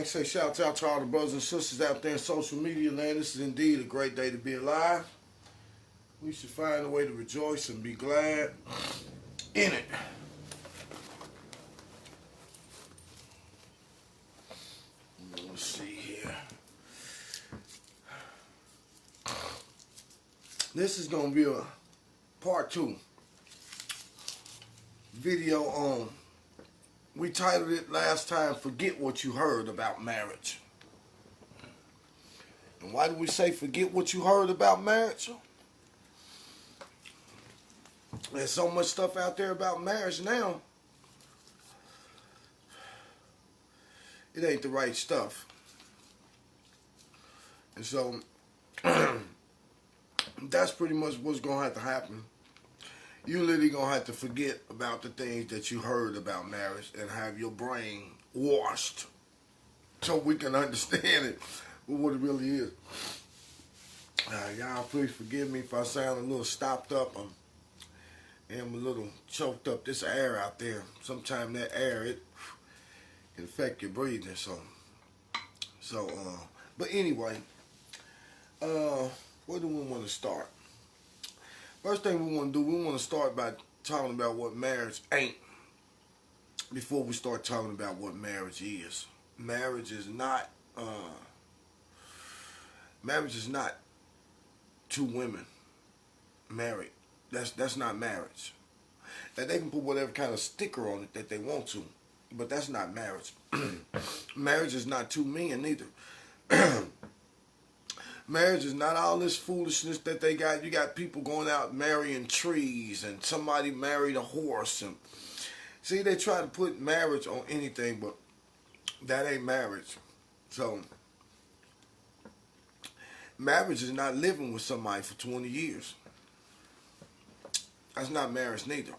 like I say, shout out to all the brothers and sisters out there in social media land. This is indeed a great day to be alive. We should find a way to rejoice and be glad in it. Let's see here. This is going to be a part 2 video on, we titled it last time, Forget What You Heard About Marriage. And why do we say forget what you heard about marriage? There's so much stuff out there about marriage now. It ain't the right stuff. And so, that's pretty much what's going to have to happen. You literally going to have to forget about the things that you heard about marriage and have your brain washed so we can understand it for what it really is. Y'all, please forgive me if I sound a little stopped up. I'm a little choked up. This air out there, sometimes that air, it can affect your breathing. But anyway, where do we want to start? First thing we want to do, we want to start by talking about what marriage ain't before we start talking about what marriage is. Marriage is not two women married. That's not marriage. Now they can put whatever kind of sticker on it that they want to, but that's not marriage. Marriage is not two men neither. Marriage is not all this foolishness that they got. You got people going out marrying trees, and somebody married a horse. And see, they try to put marriage on anything, but that ain't marriage. So, marriage is not living with somebody for 20 years. That's not marriage neither.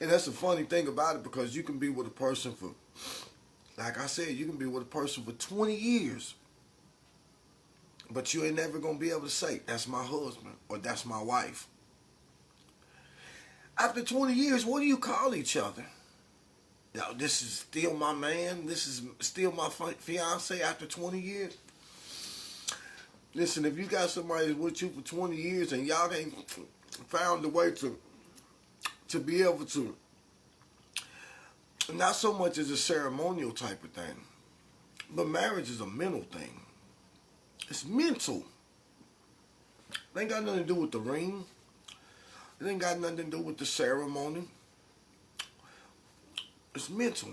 And that's the funny thing about it, because you can be with a person for, like I said, you can be with a person for 20 years. But you ain't never going to be able to say, that's my husband or that's my wife. After 20 years, what do you call each other? Now, this is still my man. This is still my fiance after 20 years. Listen, if you got somebody that's with you for 20 years and y'all ain't found a way to be able to, not so much as a ceremonial type of thing, but marriage is a mental thing. It's mental. It ain't got nothing to do with the ring. It ain't got nothing to do with the ceremony. It's mental.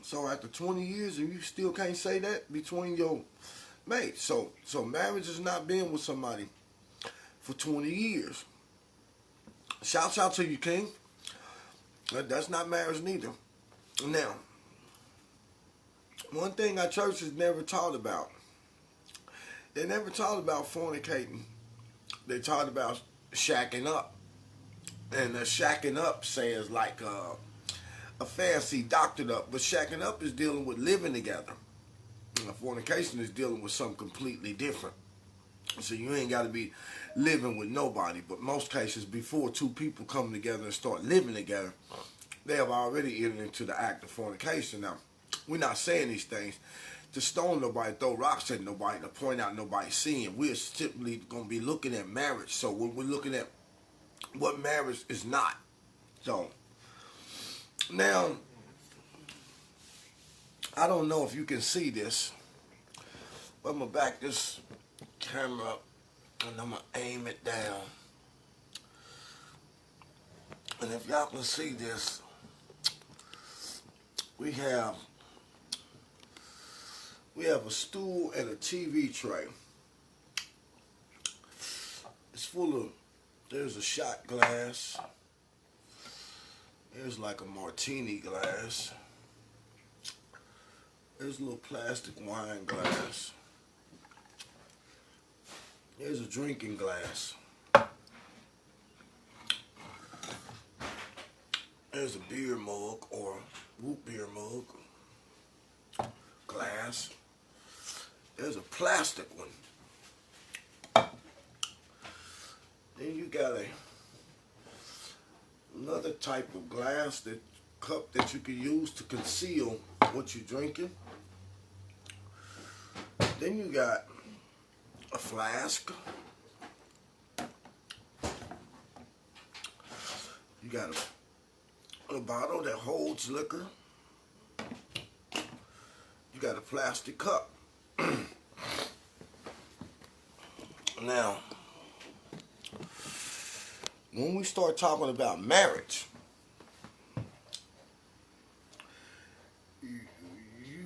So after 20 years, and you still can't say that between your mates. So marriage is not being with somebody for 20 years. Shouts out to you, King. That's not marriage neither. Now, one thing our churches never taught about, they never taught about fornicating. They taught about shacking up. And shacking up says like a fancy doctored up, but shacking up is dealing with living together. Fornication is dealing with something completely different. So you ain't got to be living with nobody, but most cases before two people come together and start living together, they have already entered into the act of fornication. Now, we're not saying these things to stone nobody, throw rocks at nobody, to point out nobody's sin. We're simply going to be looking at marriage. So we're looking at what marriage is not. So, now, I don't know if you can see this, but I'm going to back this camera up and I'm going to aim it down. And if y'all can see this, we have a stool and a TV tray. It's full of, there's a shot glass. There's like a martini glass. There's a little plastic wine glass. There's a drinking glass. There's a beer mug or root beer mug. Glass. There's a plastic one. Then you got another type of glass that cup that you can use to conceal what you're drinking. Then you got a flask. You got a bottle that holds liquor. You got a plastic cup. Now, when we start talking about marriage,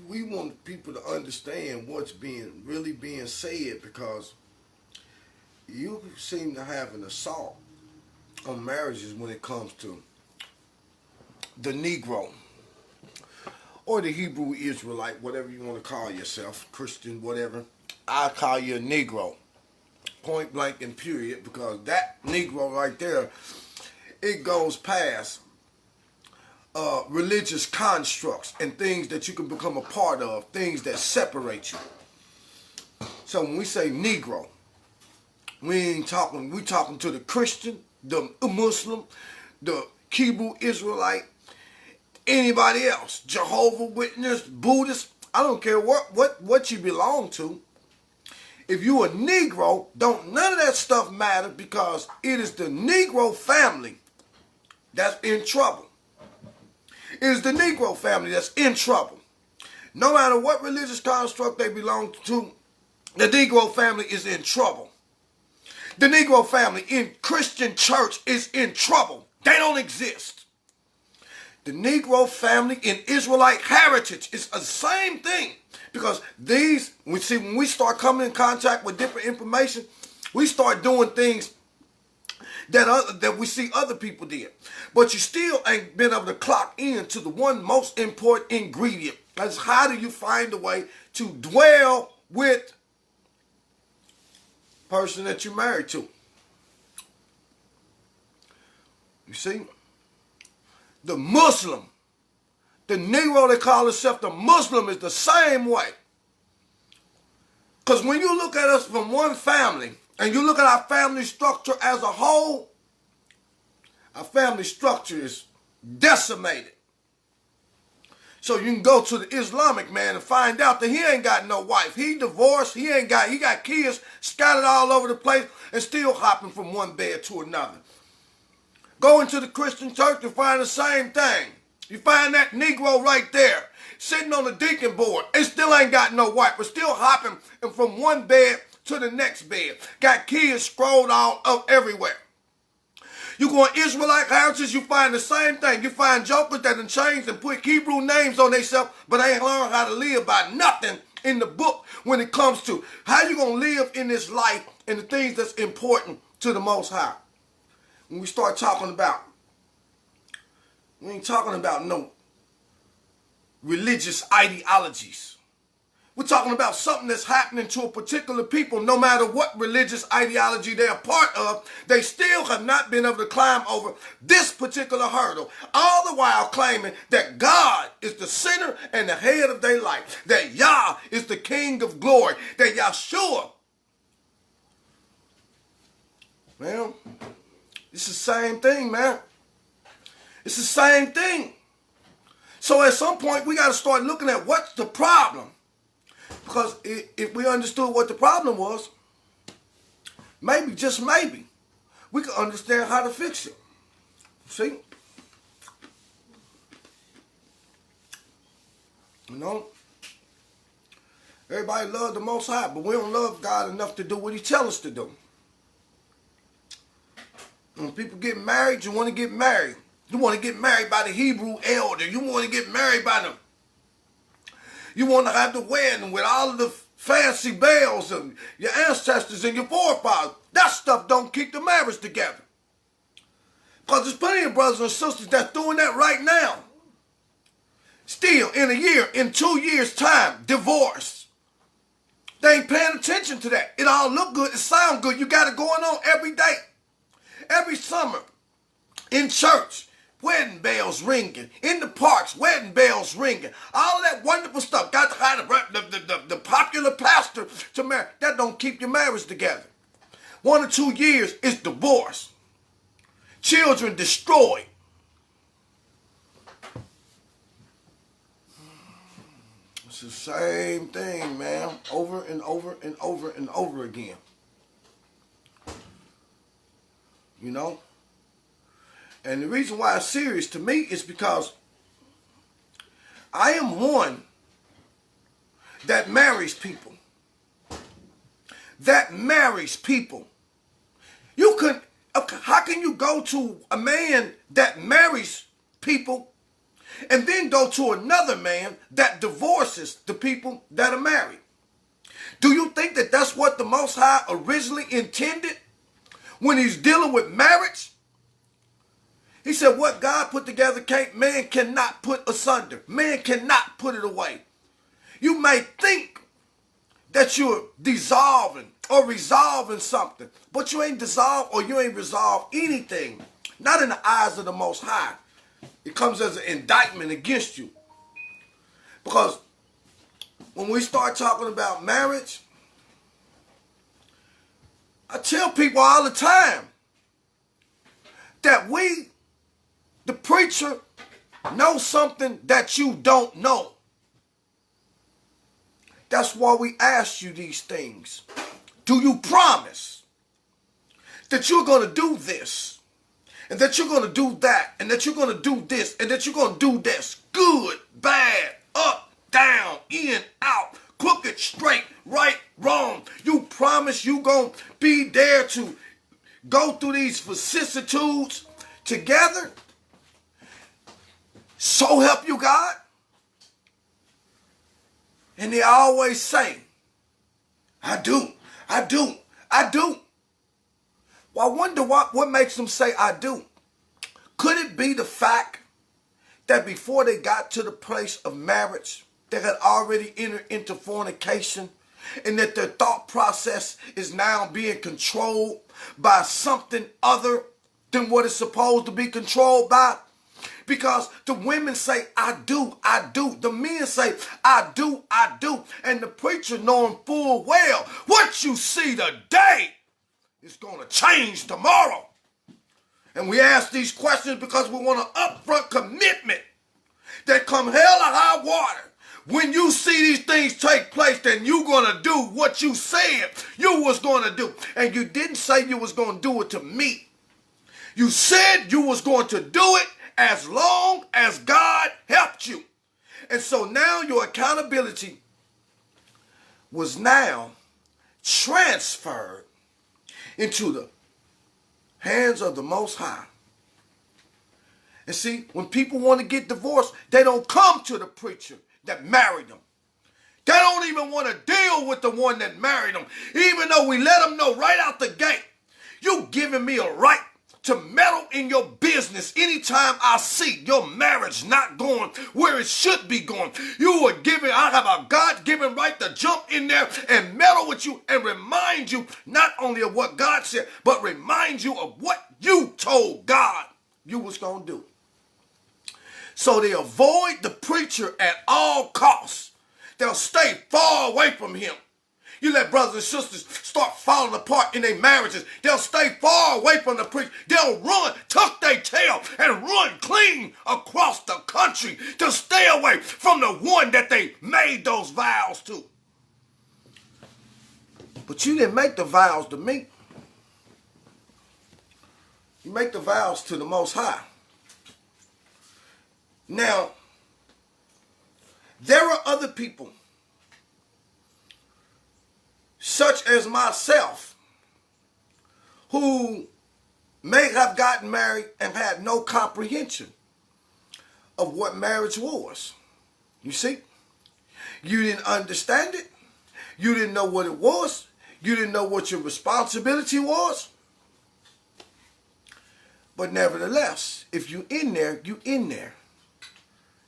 we want people to understand what's really being said, because you seem to have an assault on marriages when it comes to the Negro or the Hebrew Israelite, whatever you want to call yourself, Christian, whatever. I call you a Negro, point blank and period, because that Negro right there, it goes past religious constructs and things that you can become a part of, things that separate you. So when we say Negro, we talking to the Christian, the Muslim, the Hebrew Israelite, anybody else, Jehovah's Witness, Buddhist. I don't care what you belong to. If you a Negro, none of that stuff matter, because it is the Negro family that's in trouble. It is the Negro family that's in trouble. No matter what religious construct they belong to, the Negro family is in trouble. The Negro family in Christian church is in trouble. They don't exist. The Negro family in Israelite heritage is the same thing. Because when we start coming in contact with different information, we start doing things that we see other people did. But you still ain't been able to clock in to the one most important ingredient. That's how do you find a way to dwell with the person that you're married to. You see? The Muslim, the Negro that call himself the Muslim, is the same way. Because when you look at us from one family, and you look at our family structure as a whole, our family structure is decimated. So you can go to the Islamic man and find out that he ain't got no wife. He divorced, he got kids scattered all over the place and still hopping from one bed to another. Go into the Christian church and find the same thing. You find that Negro right there, sitting on the deacon board. It still ain't got no wife, but still hopping from one bed to the next bed. Got kids scrolled all up everywhere. You go in Israelite houses, you find the same thing. You find jokers that done changed and put Hebrew names on themselves, but they ain't learned how to live by nothing in the book when it comes to how you going to live in this life and the things that's important to the Most High. When we start talking about, we ain't talking about no religious ideologies. We're talking about something that's happening to a particular people. No matter what religious ideology they're a part of, they still have not been able to climb over this particular hurdle, all the while claiming that God is the center and the head of their life, that Yah is the King of glory, that Yahshua. Man, it's the same thing, man. It's the same thing. So at some point, we got to start looking at what's the problem. Because if we understood what the problem was, maybe, just maybe, we could understand how to fix it. See? You know? Everybody loves the Most High, but we don't love God enough to do what He tells us to do. When people get married, you want to get married. You want to get married by the Hebrew elder. You want to get married by them. You want to have the wedding with all of the fancy bells and your ancestors and your forefathers. That stuff don't keep the marriage together. Because there's plenty of brothers and sisters that's doing that right now. Still, in a year, in 2 years' time, divorce. They ain't paying attention to that. It all look good. It sound good. You got it going on every day. Every summer. In church. Wedding bells ringing. In the parks, wedding bells ringing. All of that wonderful stuff. Got to hire the popular pastor to marry. That don't keep your marriage together. 1 or 2 years is divorce. Children destroyed. It's the same thing, man. Over and over and over and over again. You know? And the reason why it's serious to me is because I am one that marries people. That marries people. You could, how can you go to a man that marries people and then go to another man that divorces the people that are married? Do you think that that's what the Most High originally intended when he's dealing with marriage? He said, what God put together, man cannot put asunder. Man cannot put it away. You may think that you're dissolving or resolving something, but you ain't dissolved or you ain't resolved anything. Not in the eyes of the Most High. It comes as an indictment against you. Because when we start talking about marriage, I tell people all the time that we, the preacher, know something that you don't know. That's why we ask you these things. Do you promise that you're going to do this, and that you're going to do that, and that you're going to do this, and that you're going to do this? Good, bad, up, down, in, out, crooked, straight, right, wrong. You promise you going to be there to go through these vicissitudes together? So help you God? And they always say, I do, I do, I do. Well, I wonder what makes them say I do. Could it be the fact that before they got to the place of marriage, they had already entered into fornication, and that their thought process is now being controlled by something other than what it's supposed to be controlled by? Because the women say, I do, I do. The men say, I do, I do. And the preacher knowing full well, what you see today is going to change tomorrow. And we ask these questions because we want an upfront commitment that come hell or high water. When you see these things take place, then you're going to do what you said you was going to do. And you didn't say you was going to do it to me. You said you was going to do it as long as God helped you. And so now your accountability was now transferred into the hands of the Most High. And see, when people want to get divorced, they don't come to the preacher that married them. They don't even want to deal with the one that married them, even though we let them know right out the gate, you giving me a right to meddle in your business anytime I see your marriage not going where it should be going. You are giving, I have a God-given right to jump in there and meddle with you and remind you not only of what God said, but remind you of what you told God you was going to do. So they avoid the preacher at all costs. They'll stay far away from him. You let brothers and sisters start falling apart in their marriages. They'll stay far away from the preacher. They'll run, tuck their tail, and run clean across the country to stay away from the one that they made those vows to. But you didn't make the vows to me. You make the vows to the Most High. Now, there are other people, such as myself, who may have gotten married and had no comprehension of what marriage was. You see? You didn't understand it. You didn't know what it was. You didn't know what your responsibility was. But nevertheless, if you in there, you in there.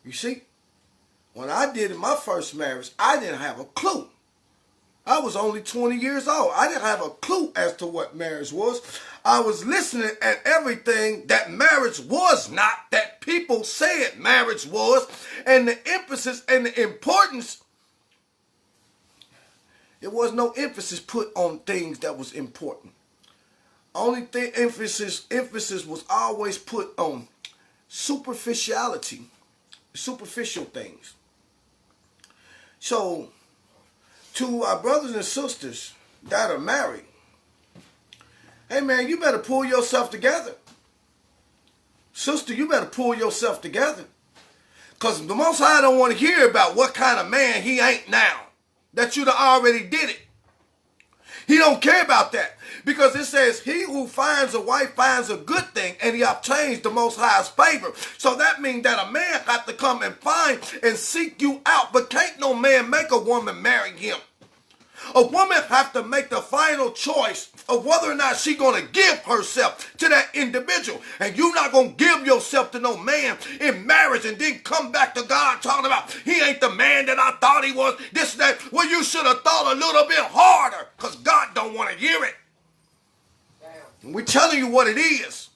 You see? When I did in my first marriage, I didn't have a clue. I was only 20 years old. I didn't have a clue as to what marriage was. I was listening at everything that marriage was not, that people said marriage was, and the emphasis and the importance, there was no emphasis put on things that was important. Only thing emphasis was always put on superficiality, superficial things. So, to our brothers and sisters that are married, hey man, you better pull yourself together. Sister, you better pull yourself together. Because the Most High don't want to hear about what kind of man he ain't now. That you done already did it. He don't care about that. Because it says, he who finds a wife finds a good thing, and he obtains the Most High's favor. So that means that a man have to come and find and seek you out. But can't no man make a woman marry him. A woman have to make the final choice of whether or not she going to give herself to that individual. And you not going to give yourself to no man in marriage and then come back to God talking about he ain't the man that I thought he was, this, that. Well, you should have thought a little bit harder because God don't want to hear it. And we're telling you what it is.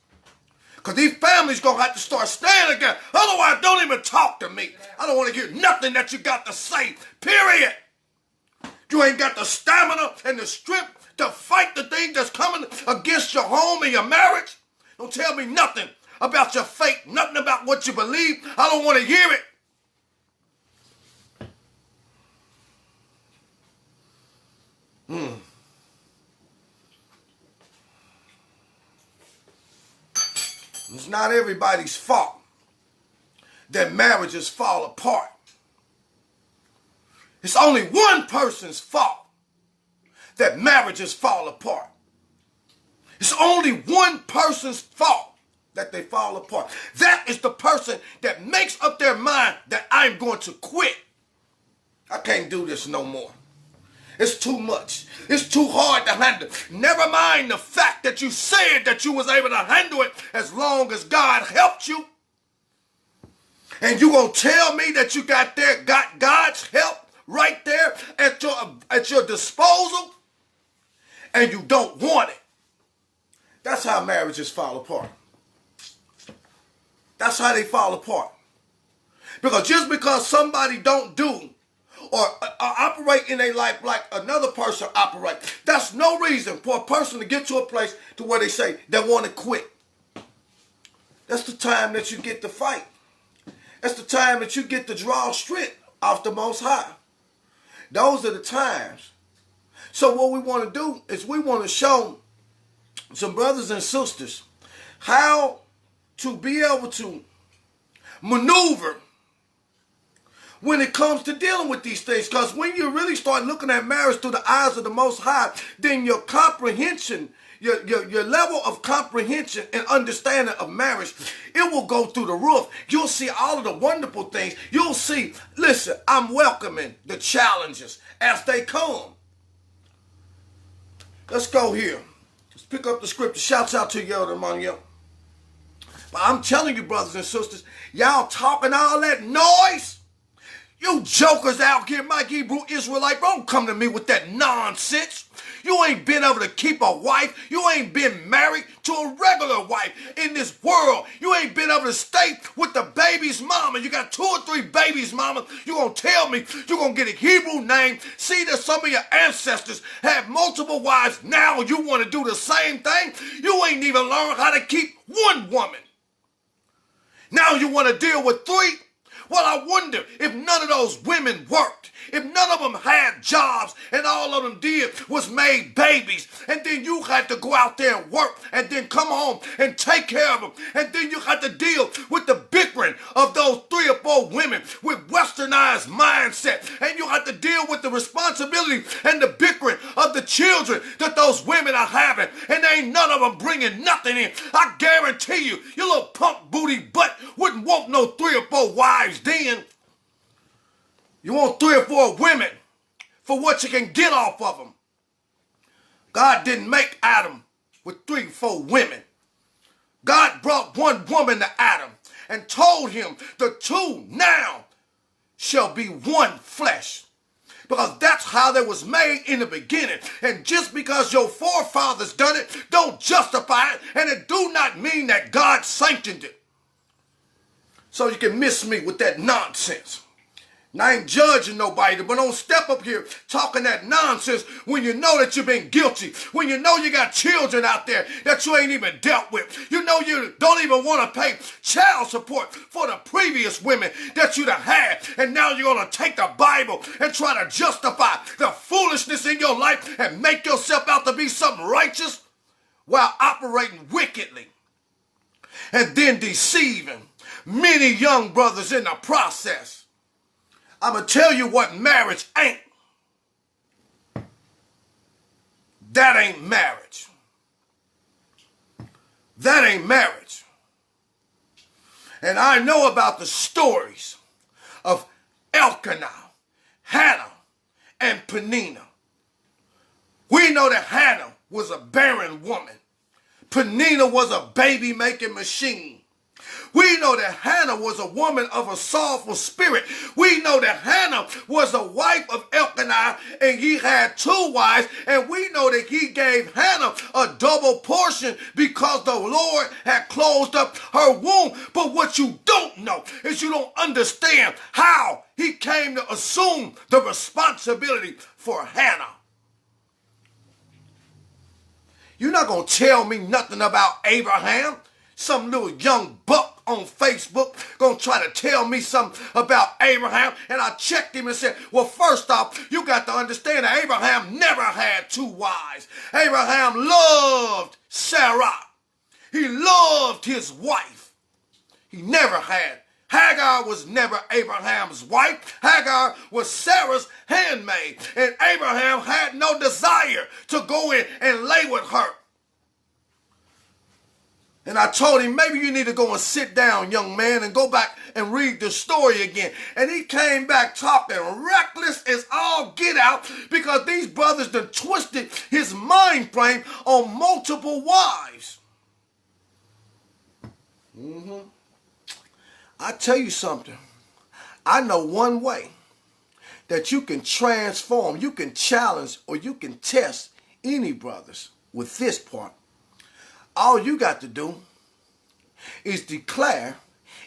Because these families going to have to start standing again. Otherwise, don't even talk to me. I don't want to hear nothing that you got to say, period. You ain't got the stamina and the strength to fight the thing that's coming against your home and your marriage. Don't tell me nothing about your faith, nothing about what you believe. I don't want to hear it. It's not everybody's fault that marriages fall apart. It's only one person's fault that marriages fall apart. It's only one person's fault that they fall apart. That is the person that makes up their mind that I'm going to quit. I can't do this no more. It's too much. It's too hard to handle. Never mind the fact that you said that you was able to handle it as long as God helped you. And you gonna tell me that you got God's help right there at your disposal, and you don't want it. That's how marriages fall apart. That's how they fall apart. Because just because somebody don't do or operate in their life like another person operates, that's no reason for a person to get to a place to where they say they want to quit. That's the time that you get to fight. That's the time that you get to draw strength off the Most High. Those are the times. So what we want to do is we want to show some brothers and sisters how to be able to maneuver when it comes to dealing with these things. Because when you really start looking at marriage through the eyes of the Most High, then your comprehension, your level of comprehension and understanding of marriage, it will go through the roof. You'll see all of the wonderful things. You'll see, listen, I'm welcoming the challenges as they come. Let's go here. Let's pick up the scripture. Shouts out to y'all among you. But I'm telling you, brothers and sisters, y'all talking all that noise. You jokers out here, my Hebrew Israelite, don't come to me with that nonsense. You ain't been able to keep a wife. You ain't been married to a regular wife in this world. You ain't been able to stay with the baby's mama. You got 2 or 3 babies' mama. You gonna tell me you gonna get a Hebrew name, see that some of your ancestors had multiple wives. Now you want to do the same thing? You ain't even learned how to keep one woman. Now you want to deal with 3? Well, I wonder if none of those women worked, if none of them had jobs and all of them did was made babies, and then you had to go out there and work and then come home and take care of them, and then you had to deal with the bickering of those 3 or 4 women with westernized mindset, and you had to deal with the responsibility and the bickering of the children that those women are having, and ain't none of them bringing nothing in. I guarantee you, your little pump booty butt wouldn't want no 3 or 4 wives then. You want 3 or 4 women for what you can get off of them. God didn't make Adam with 3 or 4 women. God brought one woman to Adam and told him the 2 now shall be one flesh. Because that's how they was made in the beginning. And just because your forefathers done it, don't justify it, and it do not mean that God sanctioned it. So you can miss me with that nonsense. And I ain't judging nobody, but don't step up here talking that nonsense when you know that you've been guilty, when you know you got children out there that you ain't even dealt with. You know you don't even want to pay child support for the previous women that you'd have had, and now you're going to take the Bible and try to justify the foolishness in your life and make yourself out to be something righteous while operating wickedly and then deceiving many young brothers in the process. I'm going to tell you what marriage ain't. That ain't marriage. That ain't marriage. And I know about the stories of Elkanah, Hannah, and Peninnah. We know that Hannah was a barren woman. Peninnah was a baby-making machine. We know that Hannah was a woman of a sorrowful spirit. We know that Hannah was a wife of Elkanah, and he had 2 wives. And we know that he gave Hannah a double portion because the Lord had closed up her womb. But what you don't know is you don't understand how he came to assume the responsibility for Hannah. You're not going to tell me nothing about Abraham. Some little young buck on Facebook gonna try to tell me something about Abraham, and I checked him and said, well, first off, you got to understand that Abraham never had 2 wives. Abraham loved Sarah. He loved his wife. He never had. Hagar was never Abraham's wife. Hagar was Sarah's handmaid, and Abraham had no desire to go in and lay with her. And I told him, maybe you need to go and sit down, young man, and go back and read the story again. And he came back talking reckless as all get out because these brothers done twisted his mind frame on multiple wives. I tell you something. I know one way that you can transform, you can challenge, or you can test any brothers with this part. All you got to do is declare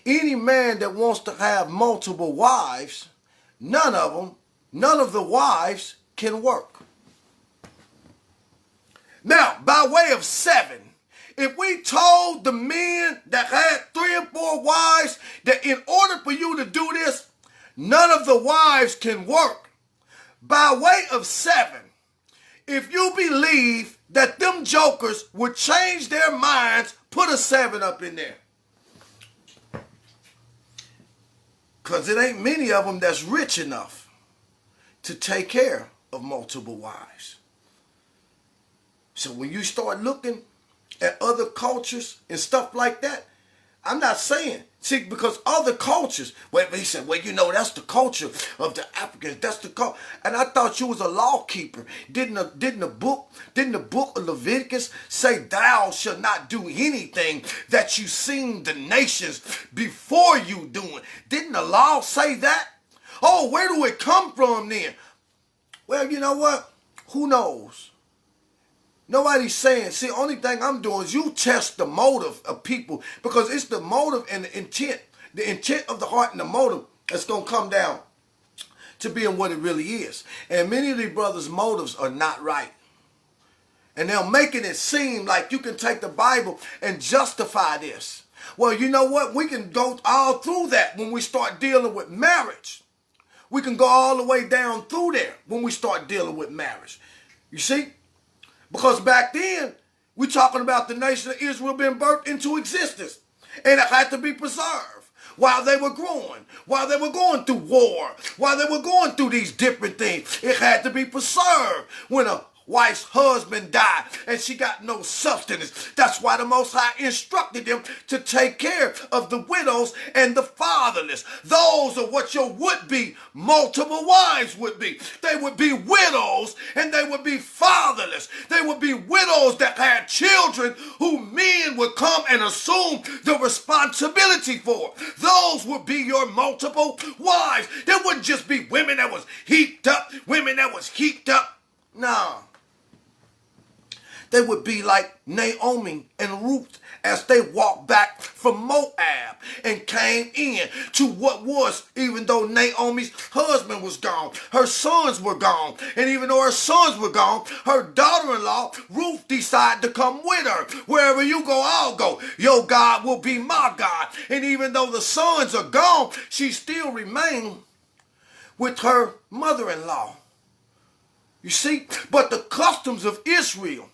any man that wants to have multiple wives, none of the wives can work. Now, by way of 7, if we told the men that had 3 or 4 wives that in order for you to do this, none of the wives can work, by way of 7, if you believe that them jokers would change their minds, put a 7 up in there. Because it ain't many of them that's rich enough to take care of multiple wives. So when you start looking at other cultures and stuff like that, I'm not saying, see, because other cultures, well, he said, well, you know, that's the culture of the Africans. That's the culture. And I thought you was a law keeper. Didn't the book of Leviticus say, thou shalt not do anything that you seen the nations before you doing? Didn't the law say that? Oh, where do it come from then? Well, you know what? Who knows? Nobody's saying, see, only thing I'm doing is you test the motive of people, because it's the motive and the intent of the heart and the motive that's going to come down to being what it really is. And many of these brothers' motives are not right. And they're making it seem like you can take the Bible and justify this. Well, you know what? We can go all through that when we start dealing with marriage. We can go all the way down through there when we start dealing with marriage. You see? Because back then, we're talking about the nation of Israel being birthed into existence. And it had to be preserved while they were growing, while they were going through war, while they were going through these different things. It had to be preserved when a wife's husband died and she got no sustenance. That's why the Most High instructed them to take care of the widows and the fatherless. Those are what your would-be multiple wives would be. They would be widows and they would be fatherless. They would be widows that had children who men would come and assume the responsibility for. Those would be your multiple wives. There wouldn't just be women that was heaped up, women that was heaped up. No. they would be like Naomi and Ruth as they walked back from Moab and came in to what was, even though Naomi's husband was gone, her sons were gone. And even though her sons were gone, her daughter-in-law, Ruth, decided to come with her. Wherever you go, I'll go. Your God will be my God. And even though the sons are gone, she still remained with her mother-in-law. You see, but the customs of Israel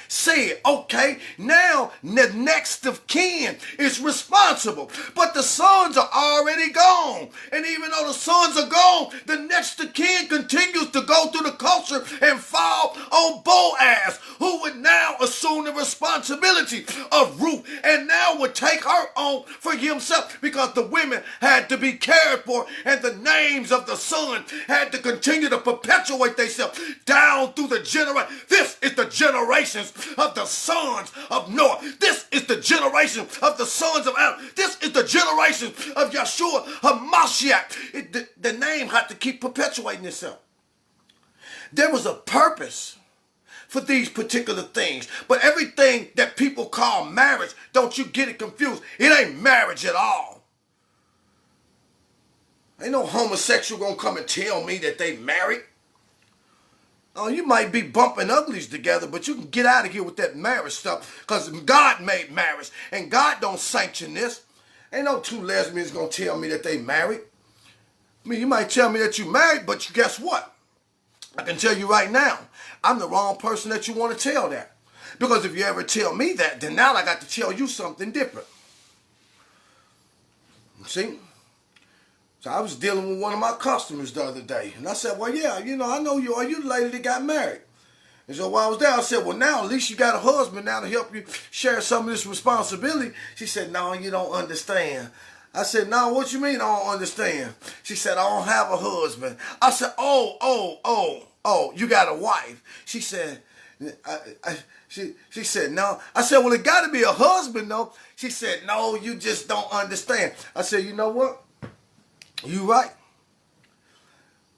said, okay, now the next of kin is responsible. But the sons are already gone. And even though the sons are gone, the next of kin continues to go through the culture and fall on Boaz, who would now assume the responsibility of Ruth and now would take her on for himself, because the women had to be cared for and the names of the son had to continue to perpetuate themselves down through the generation. This is the generations of the sons of Noah. This is the generation of the sons of Adam. This is the generation of Yeshua HaMashiach. The name had to keep perpetuating itself. There was a purpose for these particular things. But everything that people call marriage, don't you get it confused. It ain't marriage at all. Ain't no homosexual gonna come and tell me that they married. Oh, you might be bumping uglies together, but you can get out of here with that marriage stuff, because God made marriage, and God don't sanction this. Ain't no two lesbians gonna tell me that they married. I mean, you might tell me that you married, but guess what? I can tell you right now, I'm the wrong person that you want to tell that. Because if you ever tell me that, then now I got to tell you something different. See? So I was dealing with one of my customers the other day. And I said, well, yeah, you know, I know you are. You the lady that got married. And so while I was there, I said, well, now at least you got a husband now to help you share some of this responsibility. She said, no, you don't understand. I said, no, what you mean I don't understand? She said, I don't have a husband. I said, oh, you got a wife. She said, she said, no. I said, well, it got to be a husband, though. She said, no, you just don't understand. I said, you know what? You right.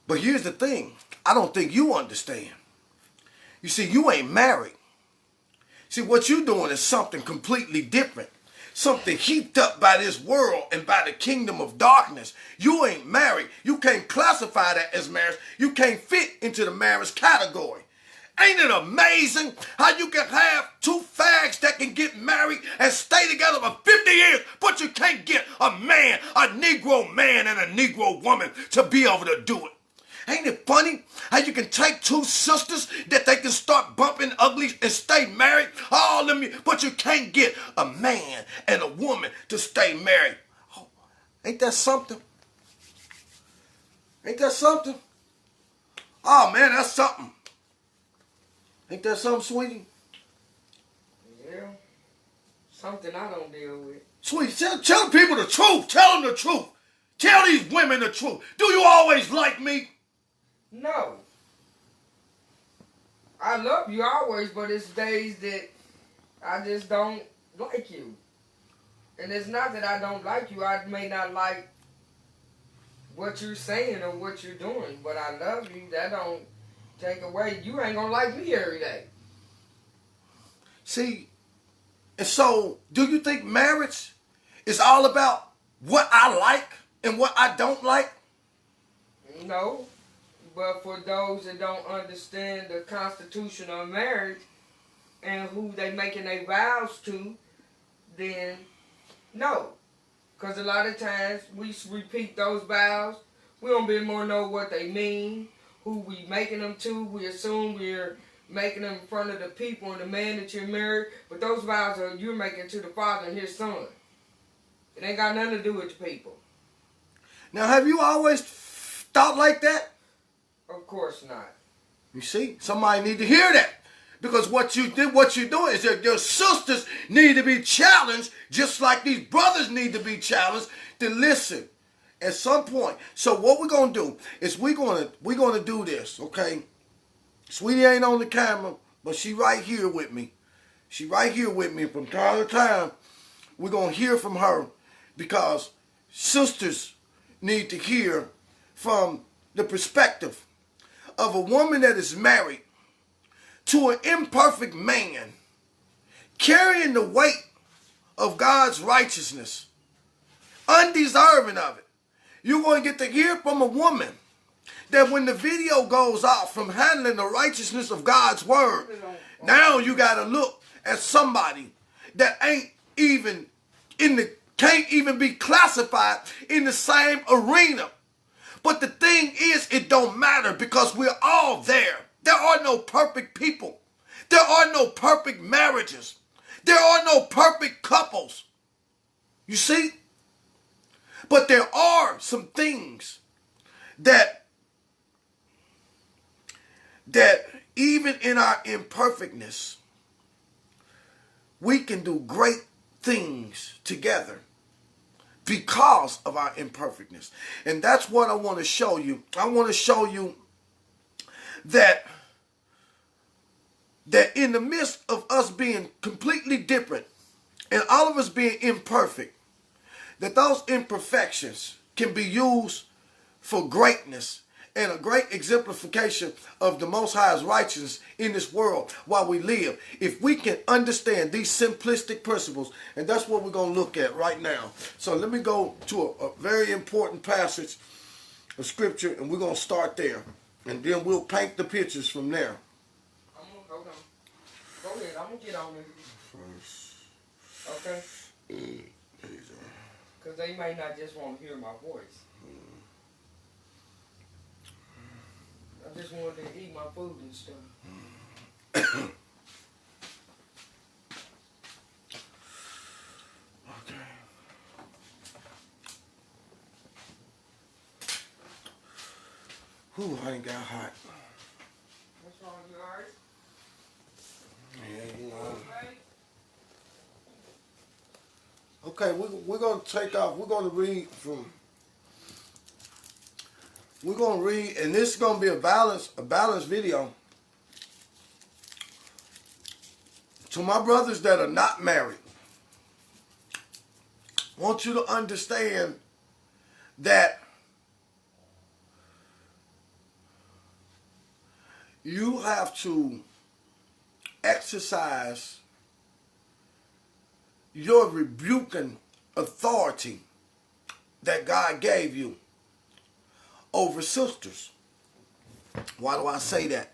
But here's the thing. I don't think you understand. You see, you ain't married. See, what you doing is something completely different. Something heaped up by this world and by the kingdom of darkness. You ain't married. You can't classify that as marriage. You can't fit into the marriage category. Ain't it amazing how you can have two fags that can get married and stay together for 50 years, but you can't get a man, a Negro man and a Negro woman to be able to do it? Ain't it funny how you can take two sisters that they can start bumping uglies and stay married, all them, but you can't get a man and a woman to stay married? Oh, ain't that something? Ain't that something? Oh man, that's something. Ain't that something, sweetie? Yeah. Something I don't deal with. Sweetie, tell people the truth. Tell them the truth. Tell these women the truth. Do you always like me? No. I love you always, but it's days that I just don't like you. And it's not that I don't like you. I may not like what you're saying or what you're doing, but I love you. That don't take away. You ain't gonna like me every day. See, and so do you think marriage is all about what I like and what I don't like? No. But for those that don't understand the constitution of marriage and who they making their vows to, then no. Because a lot of times we repeat those vows. We don't be more know what they mean, who we making them to. We assume we're making them in front of the people and the man that you're married. But those vows are you're making to the Father and His Son. It ain't got nothing to do with the people. Now, have you always thought like that? Of course not. You see, somebody need to hear that. Because what you're doing is that your sisters need to be challenged, just like these brothers need to be challenged to listen at some point. So what we're gonna do is we're gonna do this, okay? Sweetie ain't on the camera, but she right here with me. She right here with me. From time to time, we're gonna hear from her, because sisters need to hear from the perspective of a woman that is married to an imperfect man carrying the weight of God's righteousness, undeserving of it. You're going to get to hear from a woman that when the video goes off from handling the righteousness of God's word, now you got to look at somebody that ain't even can't even be classified in the same arena. But the thing is, it don't matter because we're all there. There are no perfect people. There are no perfect marriages. There are no perfect couples. You see? But there are some things that even in our imperfectness, we can do great things together because of our imperfectness. And that's what I want to show you. I want to show you that in the midst of us being completely different and all of us being imperfect, that those imperfections can be used for greatness and a great exemplification of the Most High's righteousness in this world while we live. If we can understand these simplistic principles, and that's what we're going to look at right now. So let me go to a very important passage of Scripture, and we're going to start there. And then we'll paint the pictures from there. Hold on. Go ahead. I'm going to get on it. First. Okay? Because they may not just want to hear my voice. I just wanted to eat my food and stuff. Okay. Whew, I ain't got hot. What's wrong? You alright? Yeah, you know. Okay, we're going to take off. We're going to read from... We're going to read, and this is going to be a balanced video. To my brothers that are not married, I want you to understand that you have to exercise your rebuking authority that God gave you over sisters. Why do I say that?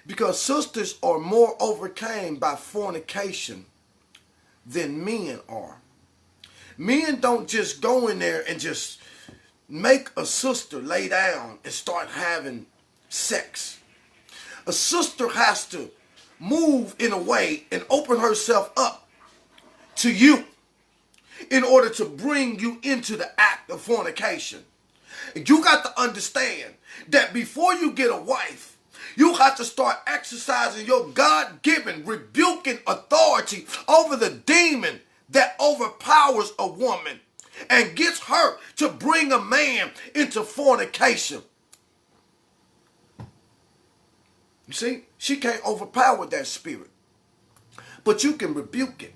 Because sisters are more overcome by fornication than men are. Men don't just go in there and just make a sister lay down and start having sex. A sister has to move in a way and open herself up to you in order to bring you into the act of fornication. And you got to understand that before you get a wife, you have to start exercising your God-given rebuking authority over the demon that overpowers a woman and gets her to bring a man into fornication. You see, she can't overpower that spirit, but you can rebuke it.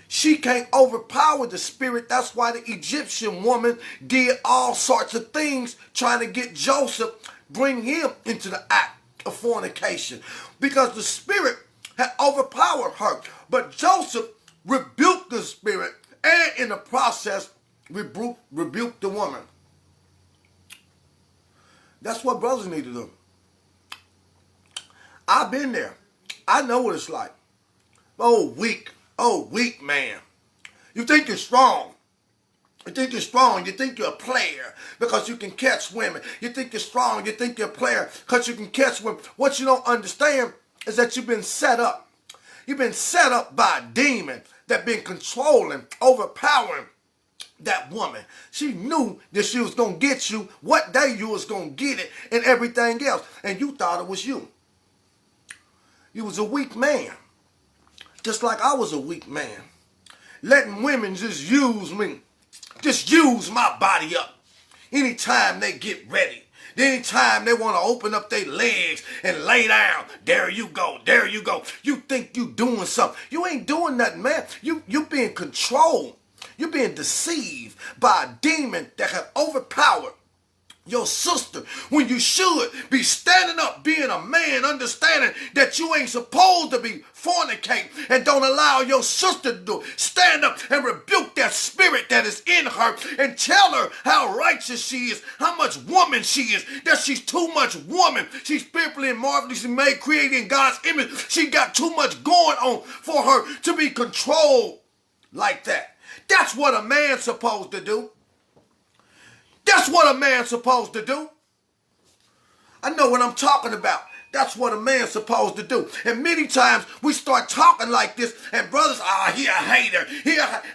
She can't overpower the spirit. That's why the Egyptian woman did all sorts of things trying to get Joseph, bring him into the act of fornication, because the spirit had overpowered her. But Joseph rebuked the spirit and in the process rebuked the woman. That's what brothers need to do. I've been there. I know what it's like. Oh, weak man. You think you're strong. You think you're strong. You think you're a player because you can catch women. You think you're strong. You think you're a player because you can catch women. What you don't understand is that you've been set up. You've been set up by a demon that been controlling, overpowering that woman. She knew that she was going to get you, what day you was going to get it, and everything else. And you thought it was you. You was a weak man. Just like I was a weak man. Letting women just use me. Just use my body up. Anytime they get ready. Anytime they want to open up their legs and lay down. There you go. There you go. You think you doing something. You ain't doing nothing, man. You being controlled. You're being deceived by a demon that have overpowered your sister when you should be standing up, being a man, understanding that you ain't supposed to be fornicating, and don't allow your sister to do it. Stand up and rebuke that spirit that is in her and tell her how righteous she is, how much woman she is, that she's too much woman. She's fearfully and marvelously made, created in God's image. She got too much going on for her to be controlled like that. That's what a man's supposed to do. That's what a man's supposed to do. I know what I'm talking about. That's what a man's supposed to do. And many times we start talking like this, and brothers, he a hater.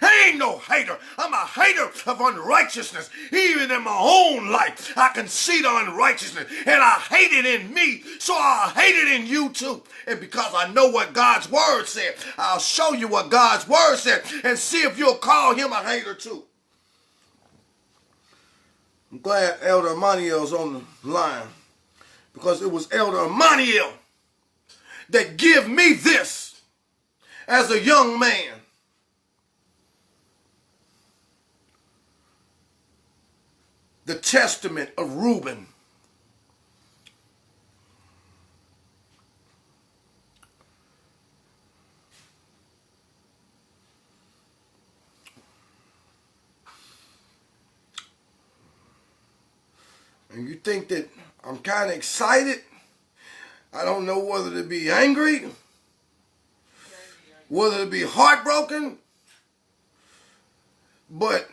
I ain't no hater. I'm a hater of unrighteousness. Even in my own life, I can see the unrighteousness, and I hate it in me, so I hate it in you too. And because I know what God's word said, I'll show you what God's word said, and see if you'll call him a hater too. I'm glad Elder Amaniel's on the line, because it was Elder Amaniel that gave me this as a young man. The testament of Reuben. And you think that I'm kind of excited? I don't know whether to be angry, whether to be heartbroken, but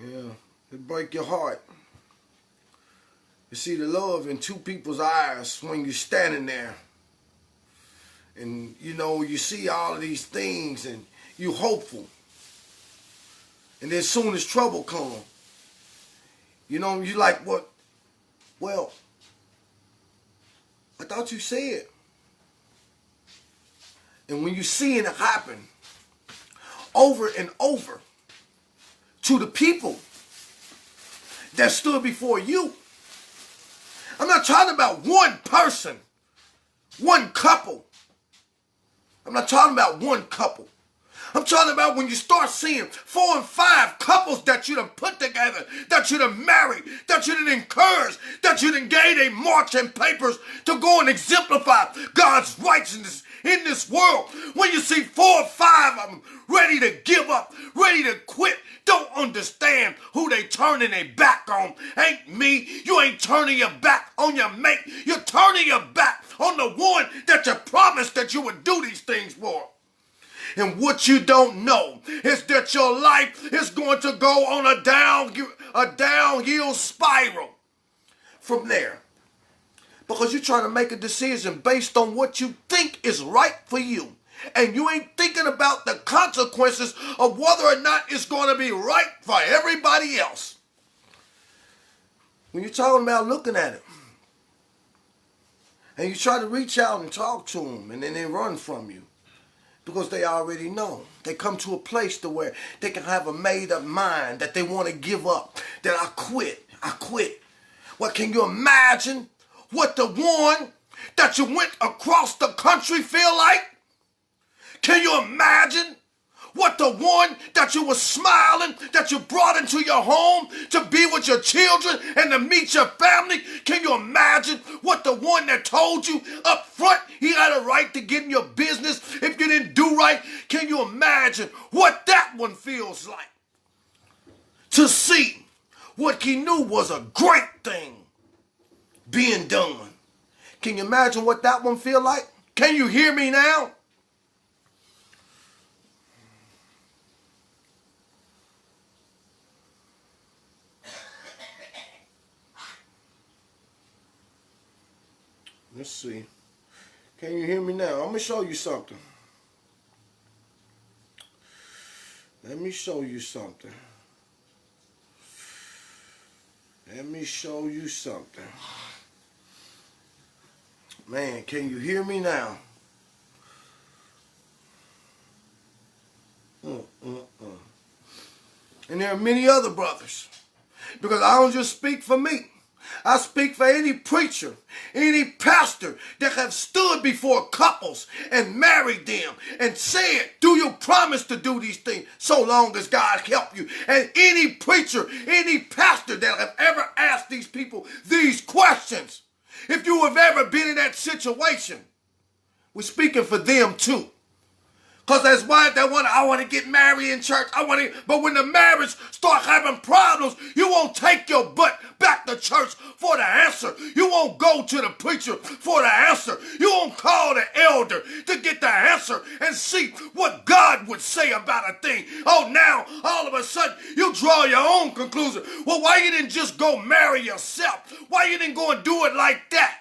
yeah, it break your heart. You see the love in two people's eyes when you're standing there. And you know, you see all of these things and you hopeful. And then as soon as trouble comes, you know, you like, what? Well, I thought you said. And when you see it happen over and over to the people that stood before you, I'm not talking about one person, one couple. I'm not talking about one couple. I'm talking about when you start seeing 4 and 5 couples that you done put together, that you done married, that you done encouraged, that you done gave a marching papers to go and exemplify God's righteousness in this world. When you see 4 or 5 of them ready to give up, ready to quit, don't understand who they turning their back on. Ain't me. You ain't turning your back on your mate. You're turning your back on the one that you promised that you would do these things for. And what you don't know is that your life is going to go on a downhill spiral from there. Because you're trying to make a decision based on what you think is right for you. And you ain't thinking about the consequences of whether or not it's going to be right for everybody else. When you're talking about looking at it, and you try to reach out and talk to them, and then they run from you. Because they already know. They come to a place to where they can have a made up mind that they want to give up. That I quit. Well, can you imagine what the one that you went across the country feel like? Can you imagine what the one that you were smiling, that you brought into your home to be with your children and to meet your family? Can you imagine what the one that told you up front he had a right to get in your business if you didn't do right? Can you imagine what that one feels like? To see what he knew was a great thing being done. Can you imagine what that one feel like? Can you hear me now? Let's see. Can you hear me now? I'm going to show you something. Let me show you something. Let me show you something. Man, can you hear me now? And there are many other brothers. Because I don't just speak for me. I speak for any preacher, any pastor that have stood before couples and married them and said, do you promise to do these things so long as God help you? And any preacher, any pastor that have ever asked these people these questions, if you have ever been in that situation, we're speaking for them too. Because there's wives that I want to get married in church. But when the marriage start having problems, you won't take your butt back to church for the answer. You won't go to the preacher for the answer. You won't call the elder to get the answer and see what God would say about a thing. Oh, now, all of a sudden, you draw your own conclusion. Well, why you didn't just go marry yourself? Why you didn't go and do it like that?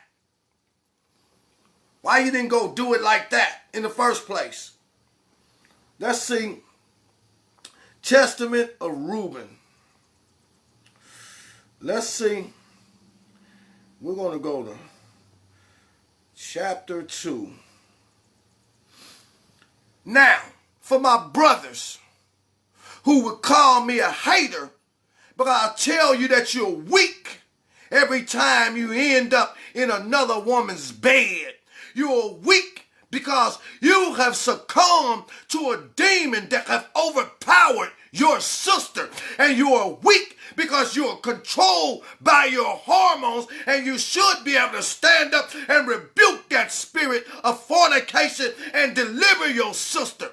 Why you didn't go do it like that in the first place? Let's see, Testament of Reuben. Let's see, we're going to go to chapter 2. Now, for my brothers who would call me a hater, but I tell you that you're weak every time you end up in another woman's bed. You're weak because you have succumbed to a demon that have overpowered your sister. And you are weak because you are controlled by your hormones, and you should be able to stand up and rebuke that spirit of fornication and deliver your sister.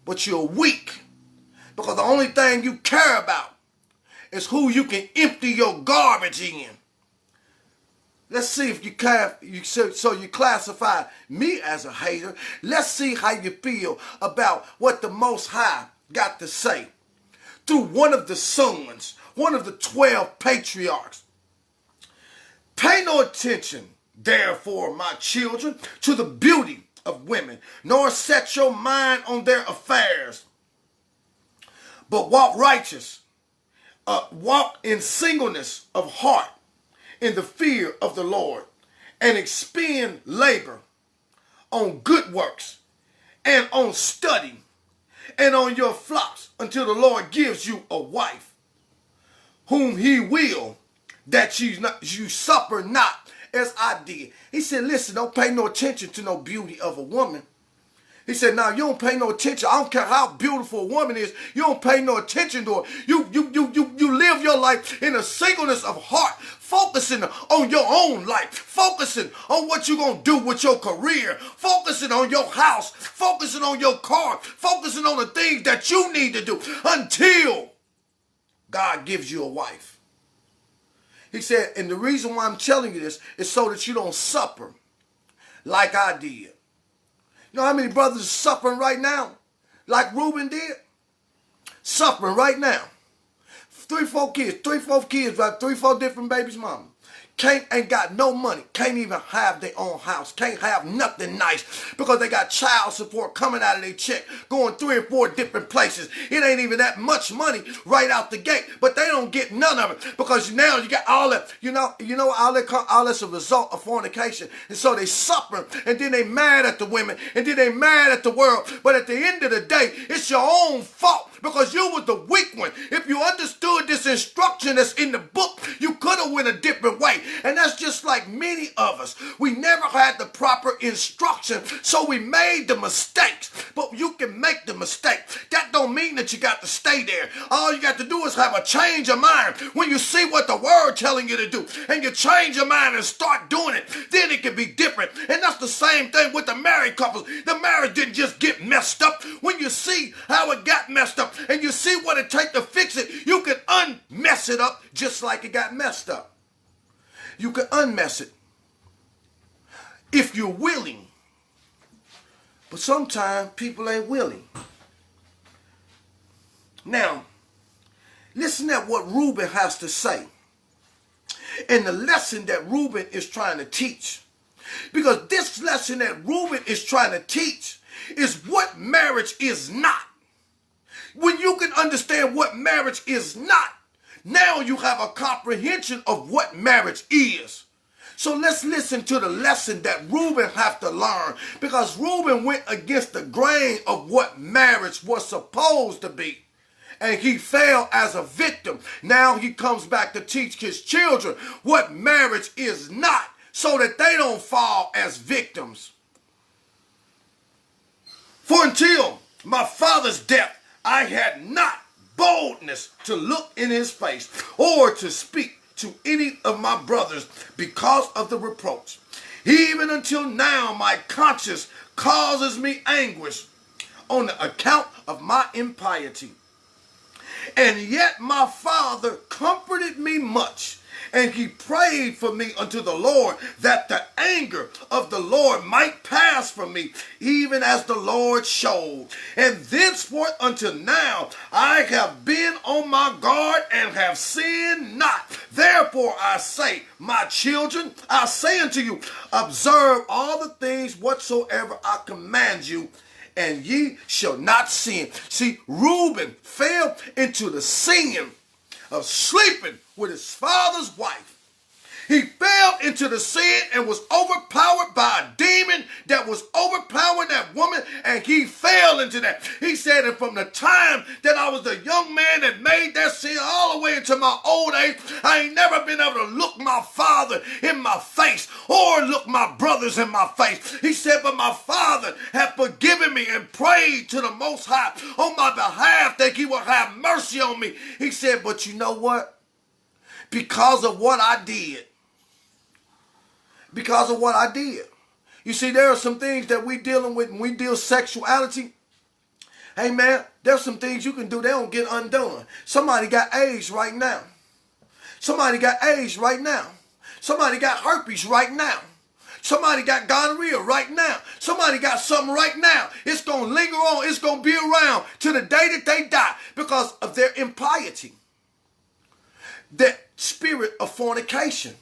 But you're weak because the only thing you care about is who you can empty your garbage in. Let's see if you classify me as a hater. Let's see how you feel about what the Most High got to say through one of the sons, one of the 12 patriarchs. Pay no attention, therefore, my children, to the beauty of women, nor set your mind on their affairs, but walk righteous, walk in singleness of heart, in the fear of the Lord, and expend labor on good works and on study and on your flocks until the Lord gives you a wife whom he will, that you suffer not as I did. He said, listen, don't pay no attention to no beauty of a woman. He said, now you don't pay no attention. I don't care how beautiful a woman is. You don't pay no attention to her. You live your life in a singleness of heart, focusing on your own life, focusing on what you're going to do with your career, focusing on your house, focusing on your car, focusing on the things that you need to do until God gives you a wife. He said, and the reason why I'm telling you this is so that you don't suffer like I did. You know how many brothers are suffering right now? Like Reuben did? Suffering right now. 3-4 kids, like 3-4 different babies' mama. Ain't got no money. Can't even have their own house. Can't have nothing nice because they got child support coming out of their check, going 3 or 4 different places. It ain't even that much money right out the gate, but they don't get none of it because now you got all that, all that's a result of fornication. And so they suffer, and then they mad at the women, and then they mad at the world. But at the end of the day, it's your own fault because you was the weak one. If you understood this instruction that's in the book, you could have went a different way. And that's just like many of us. We never had the proper instruction, so we made the mistakes. But you can make the mistake. That don't mean that you got to stay there. All you got to do is have a change of mind. When you see what the word telling you to do, and you change your mind and start doing it, then it can be different. And that's the same thing with the married couples. The marriage didn't just get messed up. When you see how it got messed up, and you see what it takes to fix it, you can unmess it up just like it got messed up. You can unmess it if you're willing. But sometimes people ain't willing. Now, listen at what Reuben has to say. And the lesson that Reuben is trying to teach. Because this lesson that Reuben is trying to teach is what marriage is not. When you can understand what marriage is not, now you have a comprehension of what marriage is. So let's listen to the lesson that Reuben have to learn, because Reuben went against the grain of what marriage was supposed to be. and he fell as a victim. Now he comes back to teach his children what marriage is not, so that they don't fall as victims. For until my father's death, I had not boldness to look in his face or to speak to any of my brothers because of the reproach. Even until now, my conscience causes me anguish on the account of my impiety. And yet my father comforted me much, and he prayed for me unto the Lord, that the anger of the Lord might pass from me, even as the Lord showed. And thenceforth until now I have been on my guard and have sinned not. Therefore I say, my children, I say unto you, observe all the things whatsoever I command you, and ye shall not sin. See, Reuben fell into the sin of sleeping with his father's wife. He fell into the sin and was overpowered by a demon that was overpowering that woman, and he fell into that. He said, and from the time that I was the young man that made that sin all the way into my old age, I ain't never been able to look my father in my face or look my brothers in my face. He said, but my father had forgiven me and prayed to the Most High on my behalf that he will have mercy on me. He said, but you know what? Because of what I did. You see, there are some things that we dealing with when we deal sexuality. Hey, man, there's some things you can do. They don't get undone. Somebody got AIDS right now. Somebody got AIDS right now. Somebody got herpes right now. Somebody got gonorrhea right now. Somebody got something right now. It's going to linger on. It's going to be around to the day that they die because of their impiety. That spirit of fornication.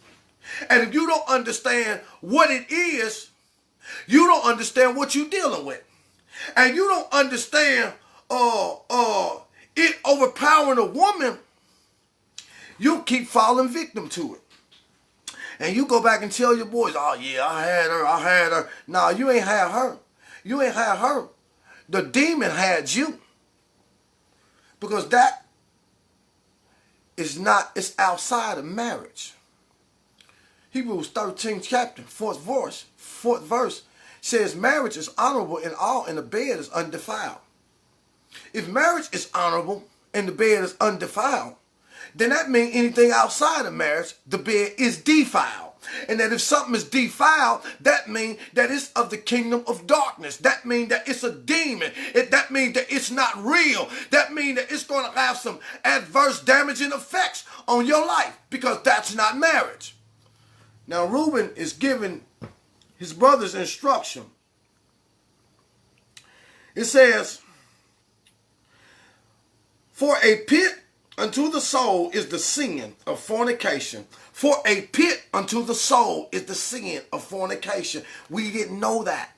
And if you don't understand what it is, you don't understand what you're dealing with. And you don't understand it overpowering a woman, you keep falling victim to it. And you go back and tell your boys, oh yeah, I had her. No, you ain't had her. You ain't had her. The demon had you. Because that is not, it's outside of marriage. Hebrews 13th chapter, 4th verse says marriage is honorable in all and the bed is undefiled. If marriage is honorable and the bed is undefiled, then that means anything outside of marriage, the bed is defiled. And that if something is defiled, that means that it's of the kingdom of darkness. That means that it's a demon. That means that it's not real. That means that it's going to have some adverse damaging effects on your life because that's not marriage. Now, Reuben is giving his brothers instruction. It says, for a pit unto the soul is the sin of fornication. For a pit unto the soul is the sin of fornication. We didn't know that.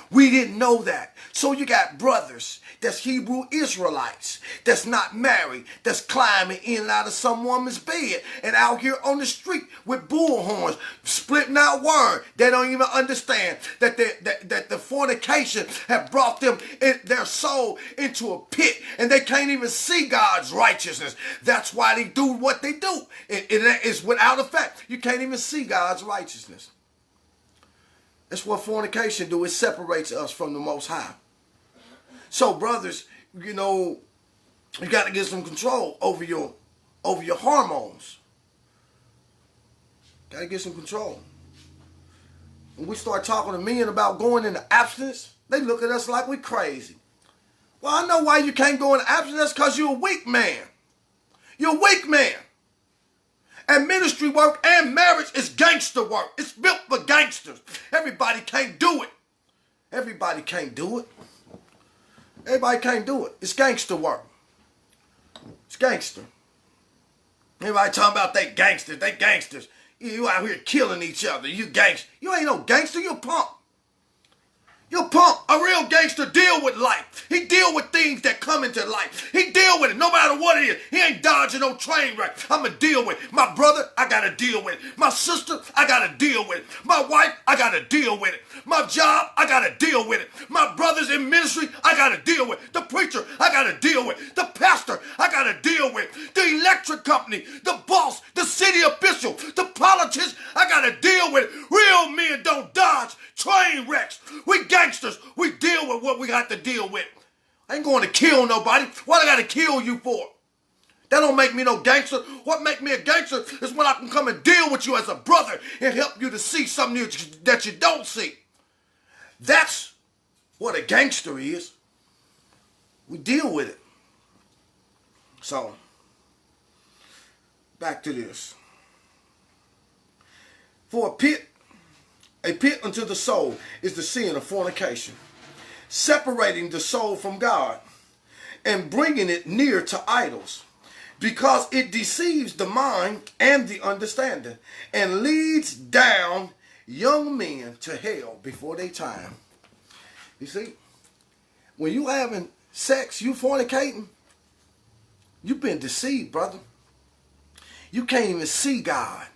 We didn't know that. So you got brothers that's Hebrew Israelites that's not married, that's climbing in and out of some woman's bed and out here on the street with bullhorns, splitting out word. They don't even understand that the fornication have brought them, their soul, into a pit, and they can't even see God's righteousness. That's why they do what they do. It is without effect. You can't even see God's righteousness. That's what fornication do. It separates us from the Most High. So, brothers, you know, you got to get some control over your hormones. Got to get some control. When we start talking to men about going into abstinence, they look at us like we crazy. Well, I know why you can't go into abstinence, because you're a weak man. You're a weak man. And ministry work and marriage is gangster work. It's built for gangsters. Everybody can't do it. Everybody can't do it. Everybody can't do it. It's gangster work. It's gangster. Everybody talking about they gangsters. They gangsters. You out here killing each other. You gangster. You ain't no gangster. You're a punk. You're a punk. A real gangster deal with life. He deal with things that come into life. He deal with it no matter what it is. He ain't dodging no train wreck. I'm going to deal with it. My brother, I got to deal with it. My sister, I got to deal with it. My wife, I got to deal with it. My job, I got to deal with it. My brothers in ministry, I got to deal with. The preacher, I got to deal with. The pastor, I got to deal with. The electric company, the boss, the city official, the politicians, I got to deal with. Real men don't dodge train wrecks. We gangsters, we deal with what we got to deal with. I ain't going to kill nobody. What I got to kill you for? That don't make me no gangster. What make me a gangster is when I can come and deal with you as a brother and help you to see something that you don't see. That's what a gangster is. We deal with it. So, back to this. For a pit unto the soul is the sin of fornication, separating the soul from God and bringing it near to idols, because it deceives the mind and the understanding and leads down young men to hell before their time. You see, when you having sex, you fornicating, you've been deceived, brother. You can't even see God.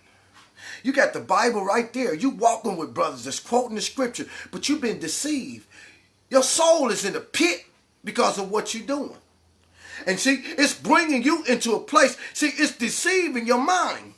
You got the Bible right there. You walking with brothers that's quoting the scripture, but you've been deceived. Your soul is in the pit because of what you're doing. And see, it's bringing you into a place. See, it's deceiving your mind.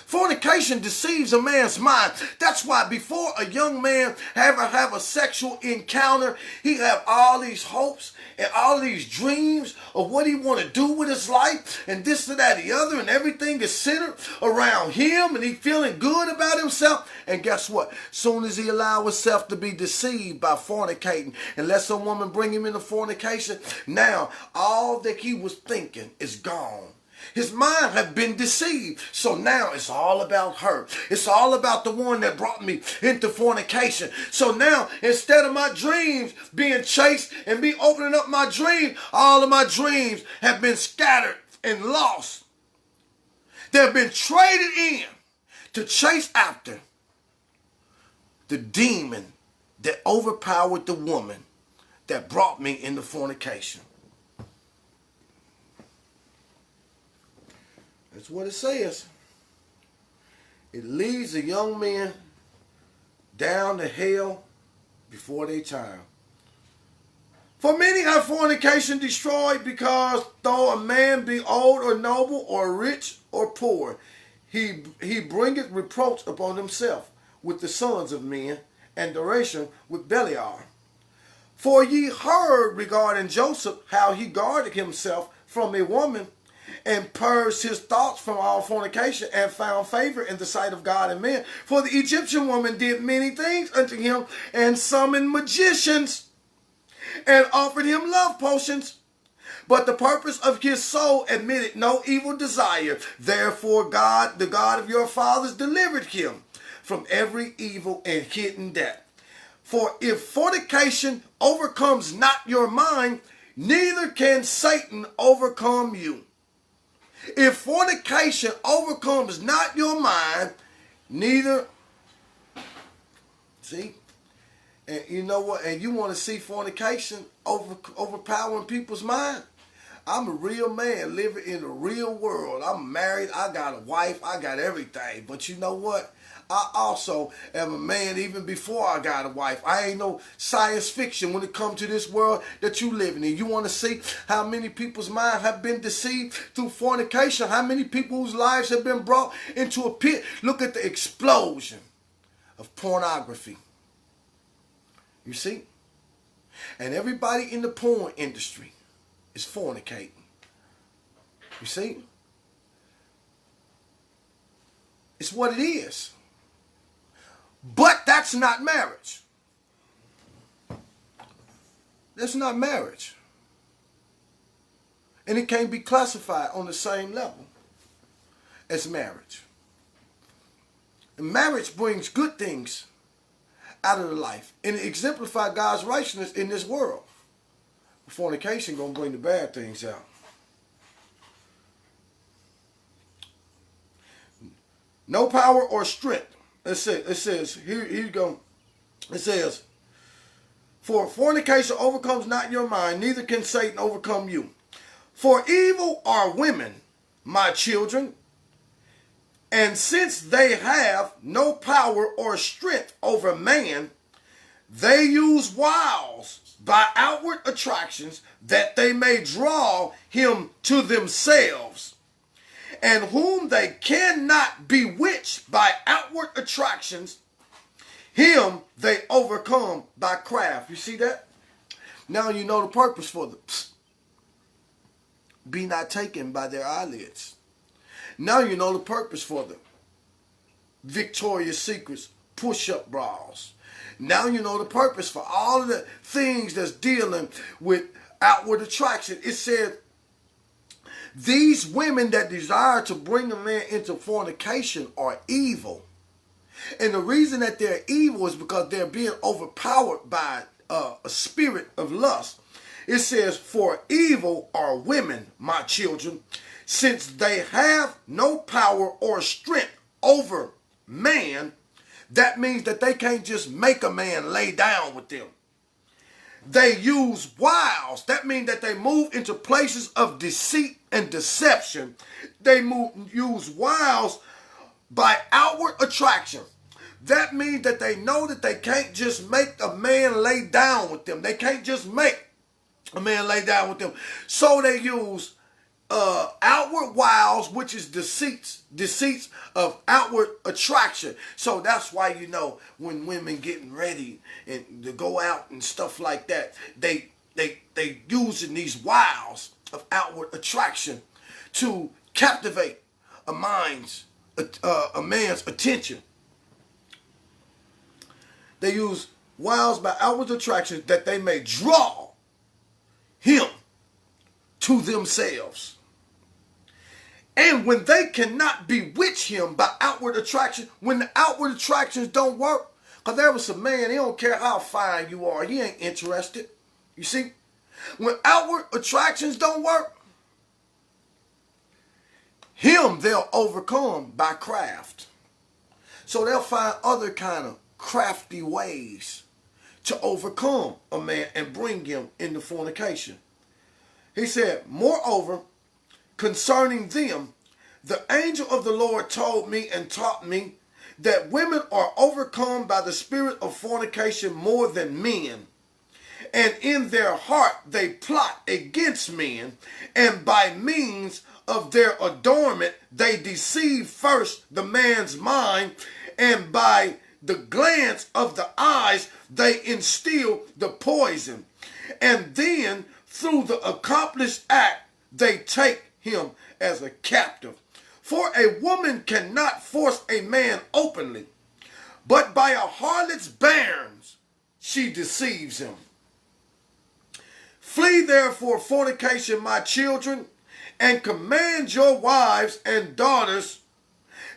Fornication deceives a man's mind. That's why before a young man ever have a sexual encounter, he have all these hopes and all these dreams of what he want to do with his life and this and that and the other, and everything is centered around him and he feeling good about himself. And guess what? Soon as he allow himself to be deceived by fornicating and let some woman bring him into fornication, now all that he was thinking is gone. His mind had been deceived. So now it's all about her. It's all about the one that brought me into fornication. So now instead of my dreams being chased and me opening up my dream, all of my dreams have been scattered and lost. They've been traded in to chase after the demon that overpowered the woman that brought me into fornication. That's what it says. It leads the young men down to hell before their time. For many have fornication destroyed, because though a man be old or noble or rich or poor, he bringeth reproach upon himself with the sons of men, and duration with Beliar. For ye heard regarding Joseph, how he guarded himself from a woman, and purged his thoughts from all fornication, and found favor in the sight of God and men. For the Egyptian woman did many things unto him, and summoned magicians, and offered him love potions. But the purpose of his soul admitted no evil desire. Therefore God, the God of your fathers, delivered him from every evil and hidden debt. For if fornication overcomes not your mind, neither can Satan overcome you. If fornication overcomes not your mind, neither. See? And you know what? And you want to see fornication overpowering people's mind? I'm a real man living in the real world. I'm married. I got a wife. I got everything. But you know what? I also am a man even before I got a wife. I ain't no science fiction when it comes to this world that you living in. You want to see how many people's minds have been deceived through fornication? How many people's lives have been brought into a pit? Look at the explosion of pornography. You see? And everybody in the porn industry is fornicating. You see? It's what it is. But that's not marriage. That's not marriage. And it can't be classified on the same level as marriage. And marriage brings good things out of the life, and it exemplifies God's righteousness in this world. Fornication gonna bring the bad things out. No power or strength. It says here you go. It says, For fornication overcomes not your mind, neither can Satan overcome you. For evil are women, my children, and since they have no power or strength over man, they use wiles by outward attractions that they may draw him to themselves. And whom they cannot bewitch by outward attractions, him they overcome by craft. You see that? Now you know the purpose for them. Be not taken by their eyelids. Now you know the purpose for them. Victoria's Secret's push-up bras. Now you know the purpose for all of the things that's dealing with outward attraction. It said, these women that desire to bring a man into fornication are evil. And the reason that they're evil is because they're being overpowered by a spirit of lust. It says, for evil are women, my children, since they have no power or strength over man. That means that they can't just make a man lay down with them. They use wiles. That means that they move into places of deceit and deception. They use wiles by outward attraction. That means that they know that they can't just make a man lay down with them. They can't just make a man lay down with them. So they use outward wiles, which is deceits of outward attraction. So that's why, you know, when women getting ready and to go out and stuff like that, they using these wiles of outward attraction to captivate a man's attention. They use wiles by outward attraction that they may draw him to themselves. And when they cannot bewitch him by outward attraction, when the outward attractions don't work, because there was a man, he don't care how fine you are, he ain't interested. You see? When outward attractions don't work, him they'll overcome by craft. So they'll find other kind of crafty ways to overcome a man and bring him into fornication. He said, moreover, concerning them, the angel of the Lord told me and taught me that women are overcome by the spirit of fornication more than men. And in their heart they plot against men, and by means of their adornment they deceive first the man's mind, and by the glance of the eyes they instill the poison. And then through the accomplished act they take him as a captive. For a woman cannot force a man openly, but by a harlot's bands she deceives him. Flee therefore fornication, my children, and command your wives and daughters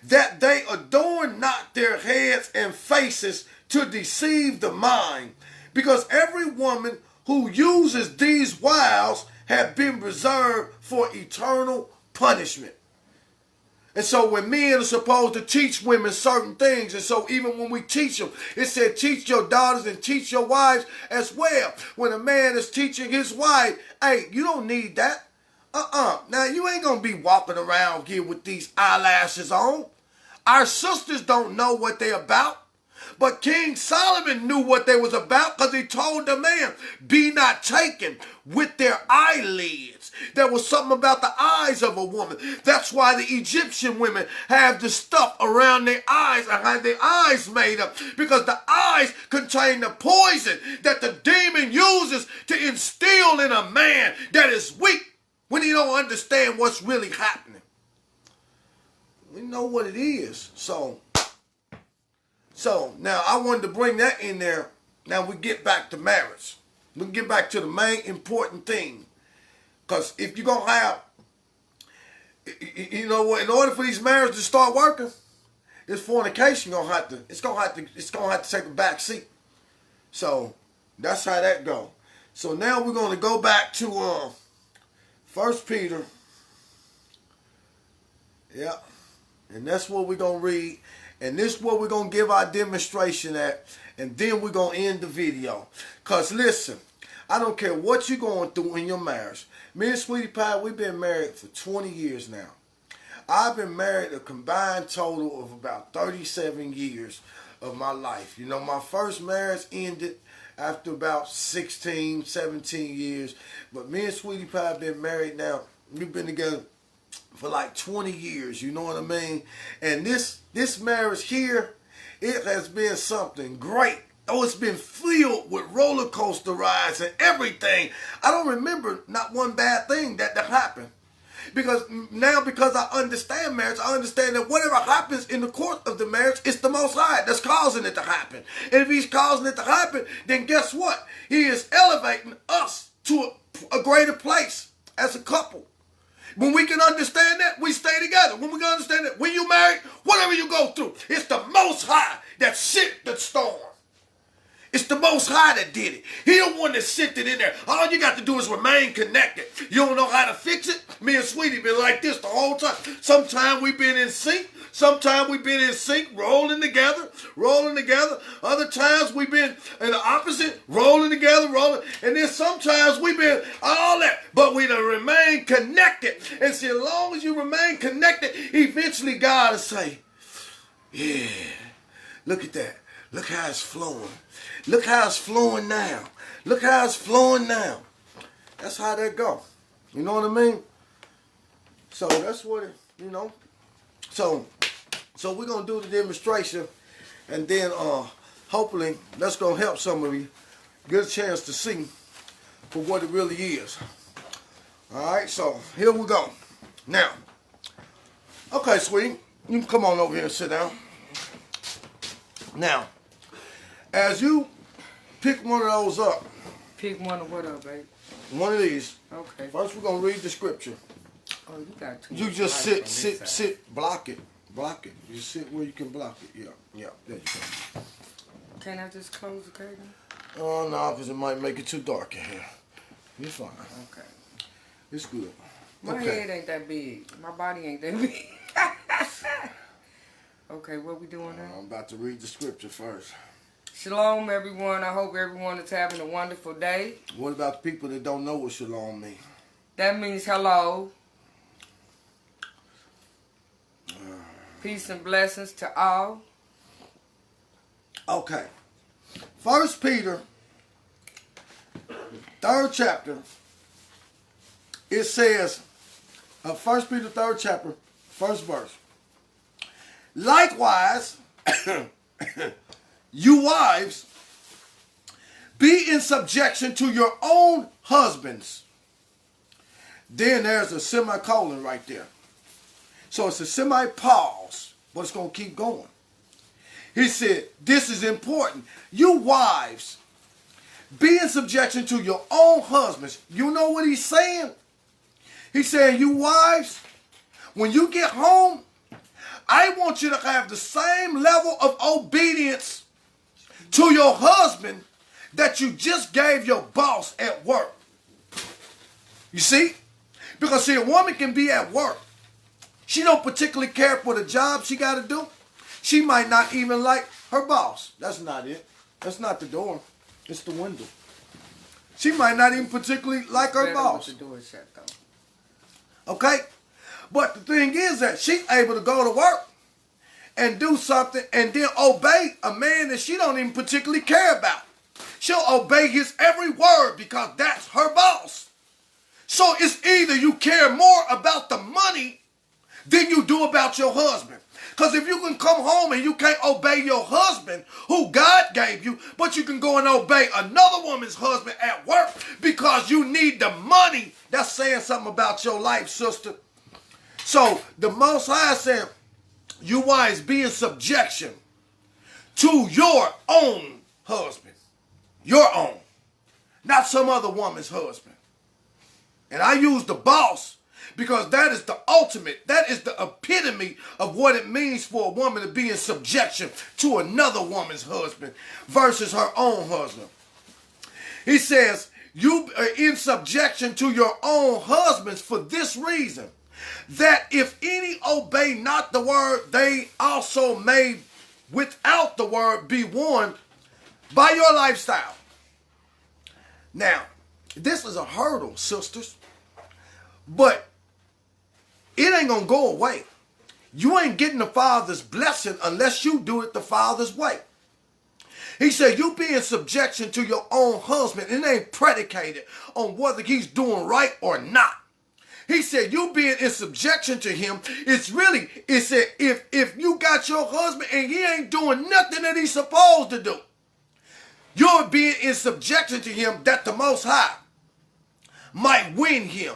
that they adorn not their heads and faces to deceive the mind, because every woman who uses these wiles have been reserved for eternal punishment. And so when men are supposed to teach women certain things, and so even when we teach them, it said teach your daughters and teach your wives as well. When a man is teaching his wife, hey, you don't need that. Now you ain't gonna be walking around here with these eyelashes on. Our sisters don't know what they're about. But King Solomon knew what they was about, because he told the man, be not taken with their eyelids. There was something about the eyes of a woman. That's why the Egyptian women have the stuff around their eyes and have their eyes made up, because the eyes contain the poison that the demon uses to instill in a man that is weak when he don't understand what's really happening. We know what it is. So now I wanted to bring that in there. Now we get back to marriage. We can get back to the main important thing. Because if you're going to have, you know what, in order for these marriages to start working, this fornication it's gonna have to take a back seat. So that's how that go. So now we're going to go back to 1 Peter. Yeah. And that's what we're going to read. And this is where we're going to give our demonstration at. and then we're going to end the video. Because listen, I don't care what you're going through in your marriage. Me and Sweetie Pie, we've been married for 20 years now. I've been married a combined total of about 37 years of my life. You know, my first marriage ended after about 16, 17 years. But me and Sweetie Pie have been married now. We've been together for like 20 years, you know what I mean? And this marriage here, it has been something great. Oh, it's been filled with roller coaster rides and everything. I don't remember not one bad thing that happened. Because I understand marriage, I understand that whatever happens in the course of the marriage, it's the Most High that's causing it to happen. And if he's causing it to happen, then guess what? He is elevating us to a greater place as a couple. When we can understand that, we stay together. When we can understand that, when you married, whatever you go through, it's the Most High that sent the storm. It's the Most High that did it. He the one that sent it in there. All you got to do is remain connected. You don't know how to fix it? Me and Sweetie been like this the whole time. Sometimes we've been in sync. Sometimes we've been in sync, rolling together. Other times we've been in the opposite, rolling together. And then sometimes we've been all that. But we done remain connected. And see, as long as you remain connected, eventually God will say, yeah, look at that. Look how it's flowing. Look how it's flowing now. Look how it's flowing now. That's how that go. You know what I mean? So that's what it, you know. So we're going to do the demonstration. And then hopefully that's going to help some of you get a chance to see for what it really is. All right, so here we go. Now, okay, sweetie, you can come on over here and sit down. Now, as you pick one of those up. Pick one of what up, babe? One of these. Okay. First, we're going to read the scripture. Oh, you got two. You just sit, block it. You sit where you can block it. Yeah, there you go. Can't I just close the curtain? Oh, no, because it might make it too dark in here. You're fine. Okay. It's good. My head ain't that big. My body ain't that big. Okay, what we doing now? I'm about to read the scripture first. Shalom, everyone. I hope everyone is having a wonderful day. What about the people that don't know what shalom means? That means hello. Peace and blessings to all. Okay. 1 Peter, 3rd chapter, it says, 1 Peter 3rd chapter, 1st verse. Likewise, you wives, be in subjection to your own husbands. Then there's a semicolon right there. So it's a semi-pause, but it's going to keep going. He said, this is important. You wives, be in subjection to your own husbands. You know what he's saying? He's saying, you wives, when you get home, I want you to have the same level of obedience to your husband that you just gave your boss at work. You see? Because see, a woman can be at work. She don't particularly care for the job she got to do. She might not even like her boss. That's not it. That's not the door. It's the window. She might not even particularly like her boss. The door is shut, though. Okay? But the thing is that she's able to go to work and do something and then obey a man that she don't even particularly care about. She'll obey his every word because that's her boss. So it's either you care more about the money than you do about your husband. Because if you can come home and you can't obey your husband, who God gave you, but you can go and obey another woman's husband at work because you need the money, that's saying something about your life, sister. So the Most High said, you wives be in subjection to your own husband. Your own. Not some other woman's husband. And I use the boss because that is the ultimate, that is the epitome of what it means for a woman to be in subjection to another woman's husband versus her own husband. He says, you are in subjection to your own husbands for this reason, that if any obey not the word, they also may without the word be won by your lifestyle. Now, this is a hurdle, sisters, but it ain't going to go away. You ain't getting the Father's blessing unless you do it the Father's way. He said, you be in subjection to your own husband. It ain't predicated on whether he's doing right or not. He said, you being in subjection to him, it said, if you got your husband and he ain't doing nothing that he's supposed to do, you're being in subjection to him that the Most High might win him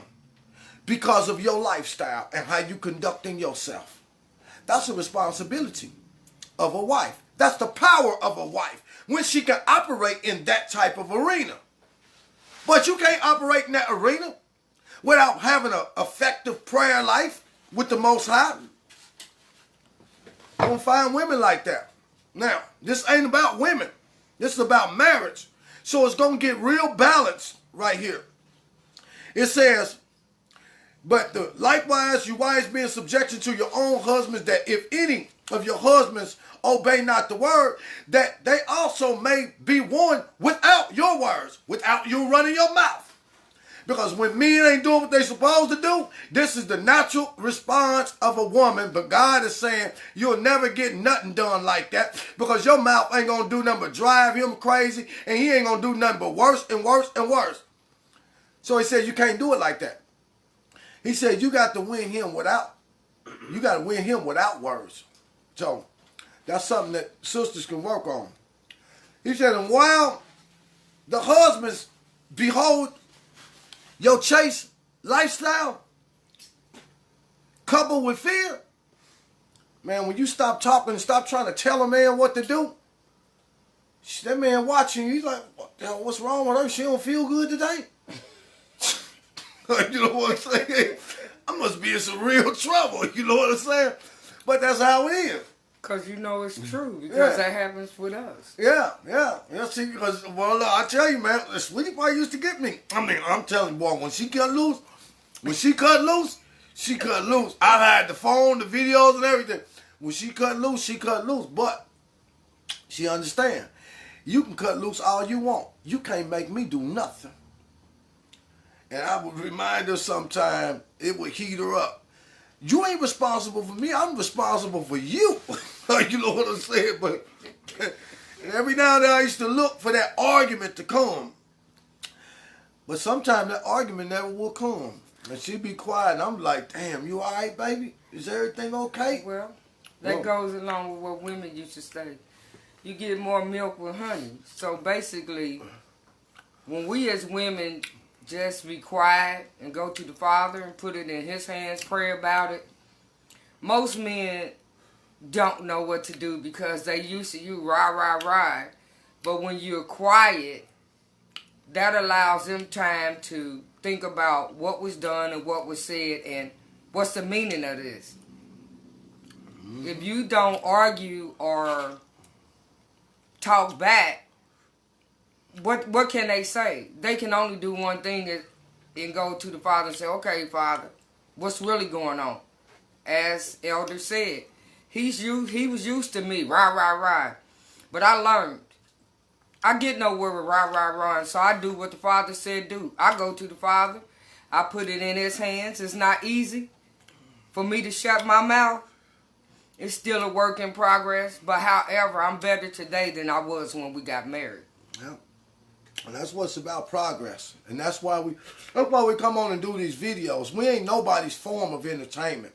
because of your lifestyle and how you conducting yourself. That's a responsibility of a wife. That's the power of a wife when she can operate in that type of arena. But you can't operate in that arena without having an effective prayer life with the Most High. You don't find women like that. Now, this ain't about women. This is about marriage. So it's going to get real balanced right here. It says, but likewise, you wives be in subjection to your own husbands, that if any of your husbands obey not the word, that they also may be won without your words, without you running your mouth. Because when men ain't doing what they supposed to do, this is the natural response of a woman. But God is saying you'll never get nothing done like that because your mouth ain't going to do nothing but drive him crazy, and he ain't going to do nothing but worse and worse and worse. So he said you can't do it like that. He said you got to win him without words. So that's something that sisters can work on. He said, and while the husbands behold your chaste lifestyle coupled with fear, man, when you stop talking and stop trying to tell a man what to do, that man watching you, he's like, what the hell, what's wrong with her? She don't feel good today? You know what I'm saying? I must be in some real trouble. You know what I'm saying? But that's how it is. Because you know it's true. Because that happens with us. Yeah. See, because, well, I tell you, man, the sweetie pie used to get me. I mean, I'm telling you, boy, when she cut loose, she cut loose. I've had the phone, the videos, and everything. When she cut loose, But she understand. You can cut loose all you want. You can't make me do nothing. And I would remind her sometime, it would heat her up. You ain't responsible for me. I'm responsible for you. You know what I'm saying? But every now and then I used to look for that argument to come. But sometimes that argument never will come. And she'd be quiet. And I'm like, damn, you all right, baby? Is everything okay? Well, that goes along with what women used to say. You get more milk with honey. So basically, when we as women just be quiet and go to the Father and put it in his hands, pray about it. Most men don't know what to do because they used to you rah. But when you're quiet, that allows them time to think about what was done and what was said and what's the meaning of this. Mm-hmm. If you don't argue or talk back, what can they say? They can only do one thing and go to the Father and say, okay, Father, what's really going on? As Elder said, he was used to me, rah. But I learned. I get nowhere with rah, and so I do what the Father said do. I go to the Father. I put it in his hands. It's not easy for me to shut my mouth. It's still a work in progress. But however, I'm better today than I was when we got married. Yeah. And that's what's about progress. And that's why we come on and do these videos. We ain't nobody's form of entertainment.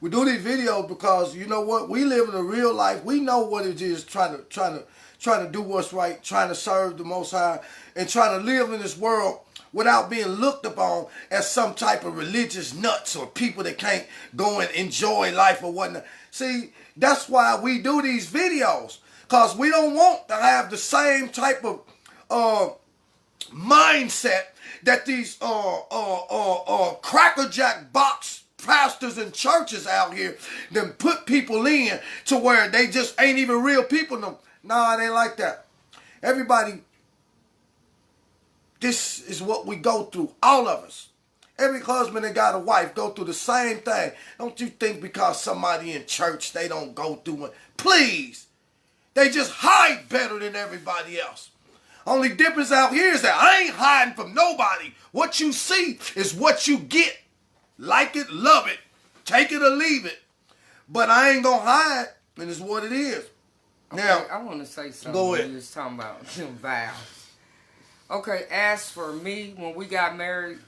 We do these videos because, you know what, we live in a real life. We know what it is trying to do what's right, trying to serve the Most High, and trying to live in this world without being looked upon as some type of religious nuts or people that can't go and enjoy life or whatnot. See, that's why we do these videos, because we don't want to have the same type of mindset that these crackerjack box pastors and churches out here then put people in to where they just ain't even real people. No, it ain't like that. Everybody, this is what we go through, all of us. Every husband that got a wife go through the same thing. Don't you think because somebody in church they don't go through it? Please. They just hide better than everybody else. Only difference out here is that I ain't hiding from nobody. What you see is what you get. Like it, love it, take it or leave it. But I ain't gonna hide, and it's what it is. Okay, Now, I want to say something. go ahead. When you was talking about them vows. Okay, as for me, when we got married,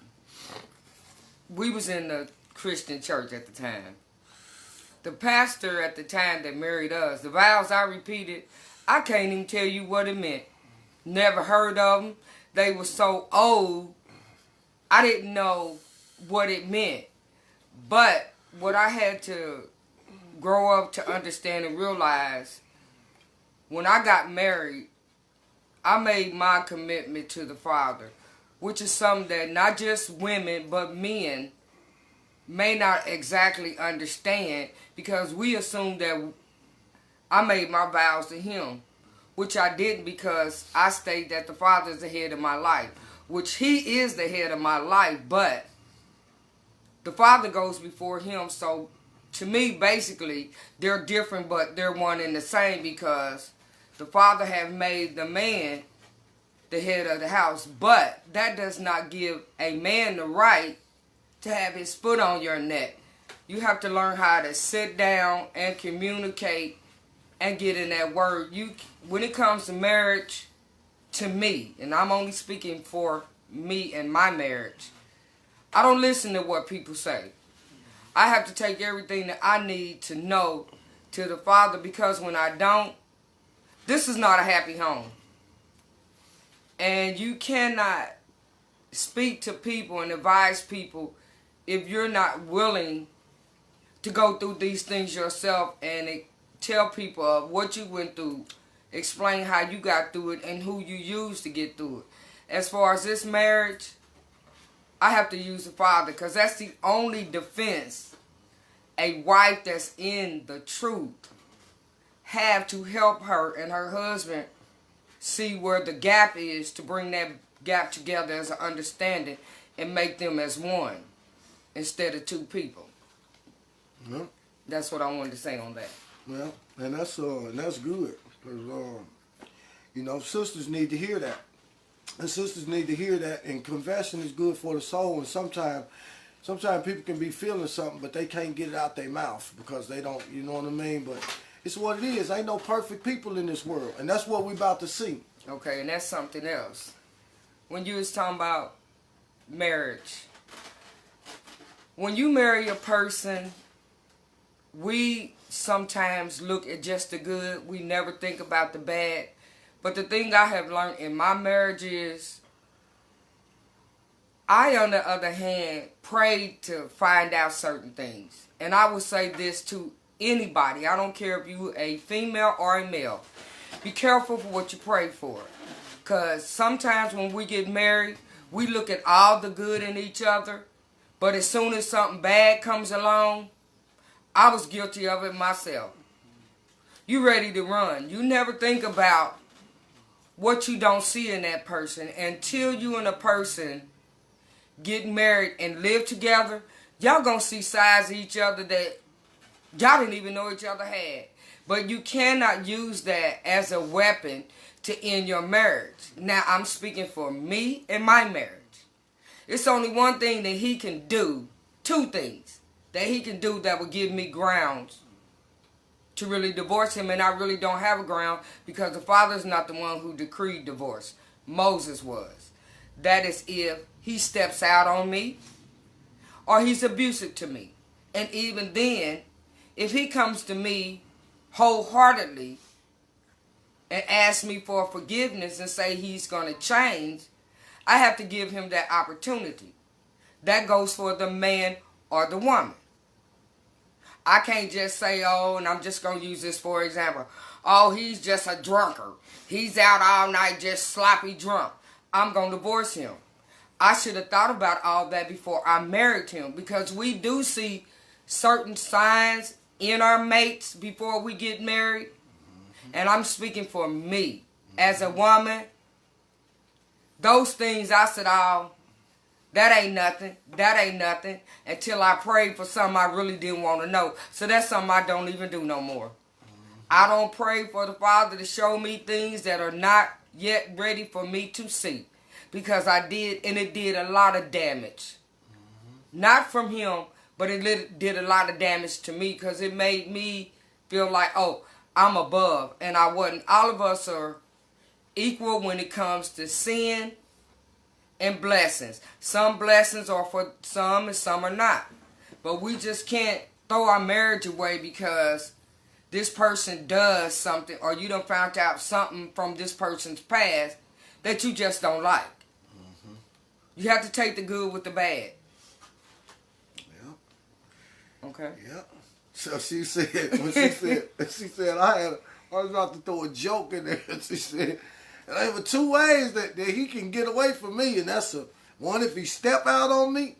we was in the Christian church at the time. The pastor at the time that married us, the vows I repeated, I can't even tell you what it meant. Never heard of them. They were so old, I didn't know what it meant. But what I had to grow up to understand and realize, when I got married, I made my commitment to the Father, which is something that not just women but men may not exactly understand, because we assume that I made my vows to Him, which I didn't, because I state that the Father is the head of my life, which He is the head of my life, but the Father goes before Him. So to me, basically, they're different, but they're one and the same, because the Father have made the man the head of the house, but that does not give a man the right to have his foot on your neck. You have to learn how to sit down and communicate and get in that word. When it comes to marriage, to me, and I'm only speaking for me and my marriage, I don't listen to what people say. I have to take everything that I need to know to the Father, because when I don't, this is not a happy home. And you cannot speak to people and advise people if you're not willing to go through these things yourself and tell people of what you went through, explain how you got through it and who you used to get through it. As far as this marriage, I have to use the Father, because that's the only defense a wife that's in the truth have to help her and her husband see where the gap is, to bring that gap together as an understanding and make them as one instead of two people. Well, that's what I wanted to say on that. Well, and that's good, because sisters need to hear that. And sisters need to hear that, and confession is good for the soul. And sometimes people can be feeling something, but they can't get it out their mouth because they don't, you know what I mean? But it's what it is. Ain't no perfect people in this world, and that's what we about to see. Okay, and that's something else. When you was talking about marriage, when you marry a person, we sometimes look at just the good. We never think about the bad. But the thing I have learned in my marriage is, I, on the other hand, prayed to find out certain things. And I would say this to anybody. I don't care if you a female or a male. Be careful for what you pray for. Because sometimes when we get married, we look at all the good in each other. But as soon as something bad comes along, I was guilty of it myself. You ready to run. You never think about what you don't see in that person until you and a person get married and live together. Y'all gonna see sides of each other that y'all didn't even know each other had. But you cannot use that as a weapon to end your marriage. Now, I'm speaking for me and my marriage. It's only one thing that he can do, two things that he can do that will give me grounds to really divorce him, and I really don't have a ground, because the Father's not the one who decreed divorce. Moses was. That is if he steps out on me or he's abusive to me. And even then, if he comes to me wholeheartedly and asks me for forgiveness and say he's going to change, I have to give him that opportunity. That goes for the man or the woman. I can't just say, oh, and I'm just going to use this for example, oh, he's just a drunkard. He's out all night just sloppy drunk. I'm going to divorce him. I should have thought about all that before I married him, because we do see certain signs in our mates before we get married. And I'm speaking for me. As a woman, those things I said, oh, that ain't nothing, until I prayed for something I really didn't want to know. So that's something I don't even do no more. I don't pray for the Father to show me things that are not yet ready for me to see. Because I did, and it did a lot of damage. Not from him, but it did a lot of damage to me because it made me feel like, oh, I'm above. And I wasn't. All of us are equal when it comes to sin and blessings. Some blessings are for some and some are not. But we just can't throw our marriage away because this person does something or you done found out something from this person's past that you just don't like. Mm-hmm. You have to take the good with the bad. Yeah. Okay. Yeah. So she said, when she said I was about to throw a joke in there. She said, there were two ways that he can get away from me, and that's one if he step out on me,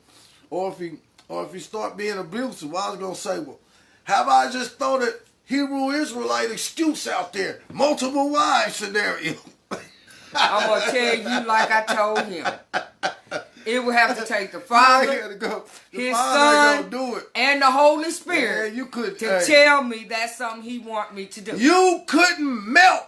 or if he start being abusive. I was gonna say, well, how about I just throw the Hebrew Israelite excuse out there, multiple wives scenario. I'm gonna tell you like I told him. It would have to take the Father, His Son, do it. and the Holy Spirit to tell me that's something He want me to do. You couldn't melt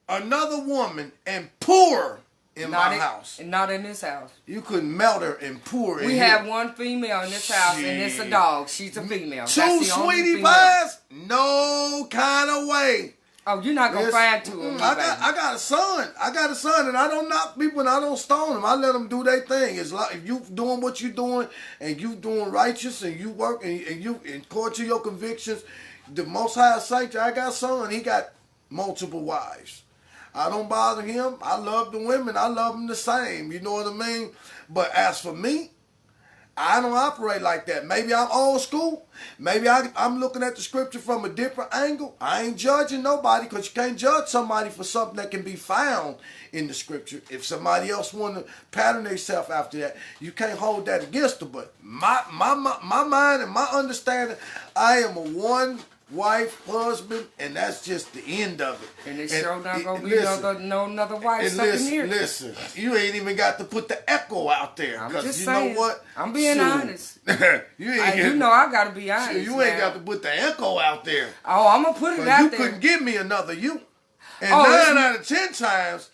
another woman and pour her in my house. Not in this house. You couldn't melt her and pour her in We here. have one female in this house, and it's a dog. She's a female. Two sweetie pies? No kind of way. Oh, you're not going to find two of them. I got a son. And I don't knock people and I don't stone them. I let them do their thing. It's like if you doing what you're doing and you doing righteous and you work and you according to your convictions, the Most High Sanctuary, I got a son. He got multiple wives. I don't bother him. I love the women. I love them the same. You know what I mean? But as for me, I don't operate like that. Maybe I'm old school. Maybe I'm looking at the scripture from a different angle. I ain't judging nobody because you can't judge somebody for something that can be found in the scripture. If somebody else want to pattern themselves after that, you can't hold that against them. But my mind and my understanding, I am a one-wife husband, and that's just the end of it. And it's sure not going to be another wife up in here. Listen, you ain't even got to put the echo out there. I'm just you saying. Know what? I'm being honest. you know I got to be honest. You ain't got to put the echo out there. Oh, I'm going to put it out there. You couldn't give me another you. And 9 out of 10 times,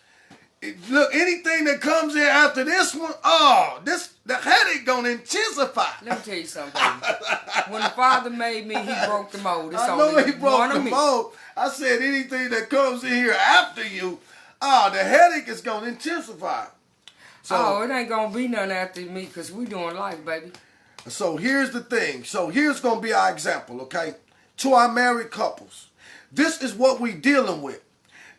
look, anything that comes in after this one, the headache gonna intensify. Let me tell you something, baby. When the Father made me, He broke the mold. It's I know only He broke the mold. I said anything that comes in here after you, the headache is gonna intensify. So, it ain't gonna be none after me because we doing life, baby. So here's the thing. So here's gonna be our example, okay? To our married couples, this is what we dealing with.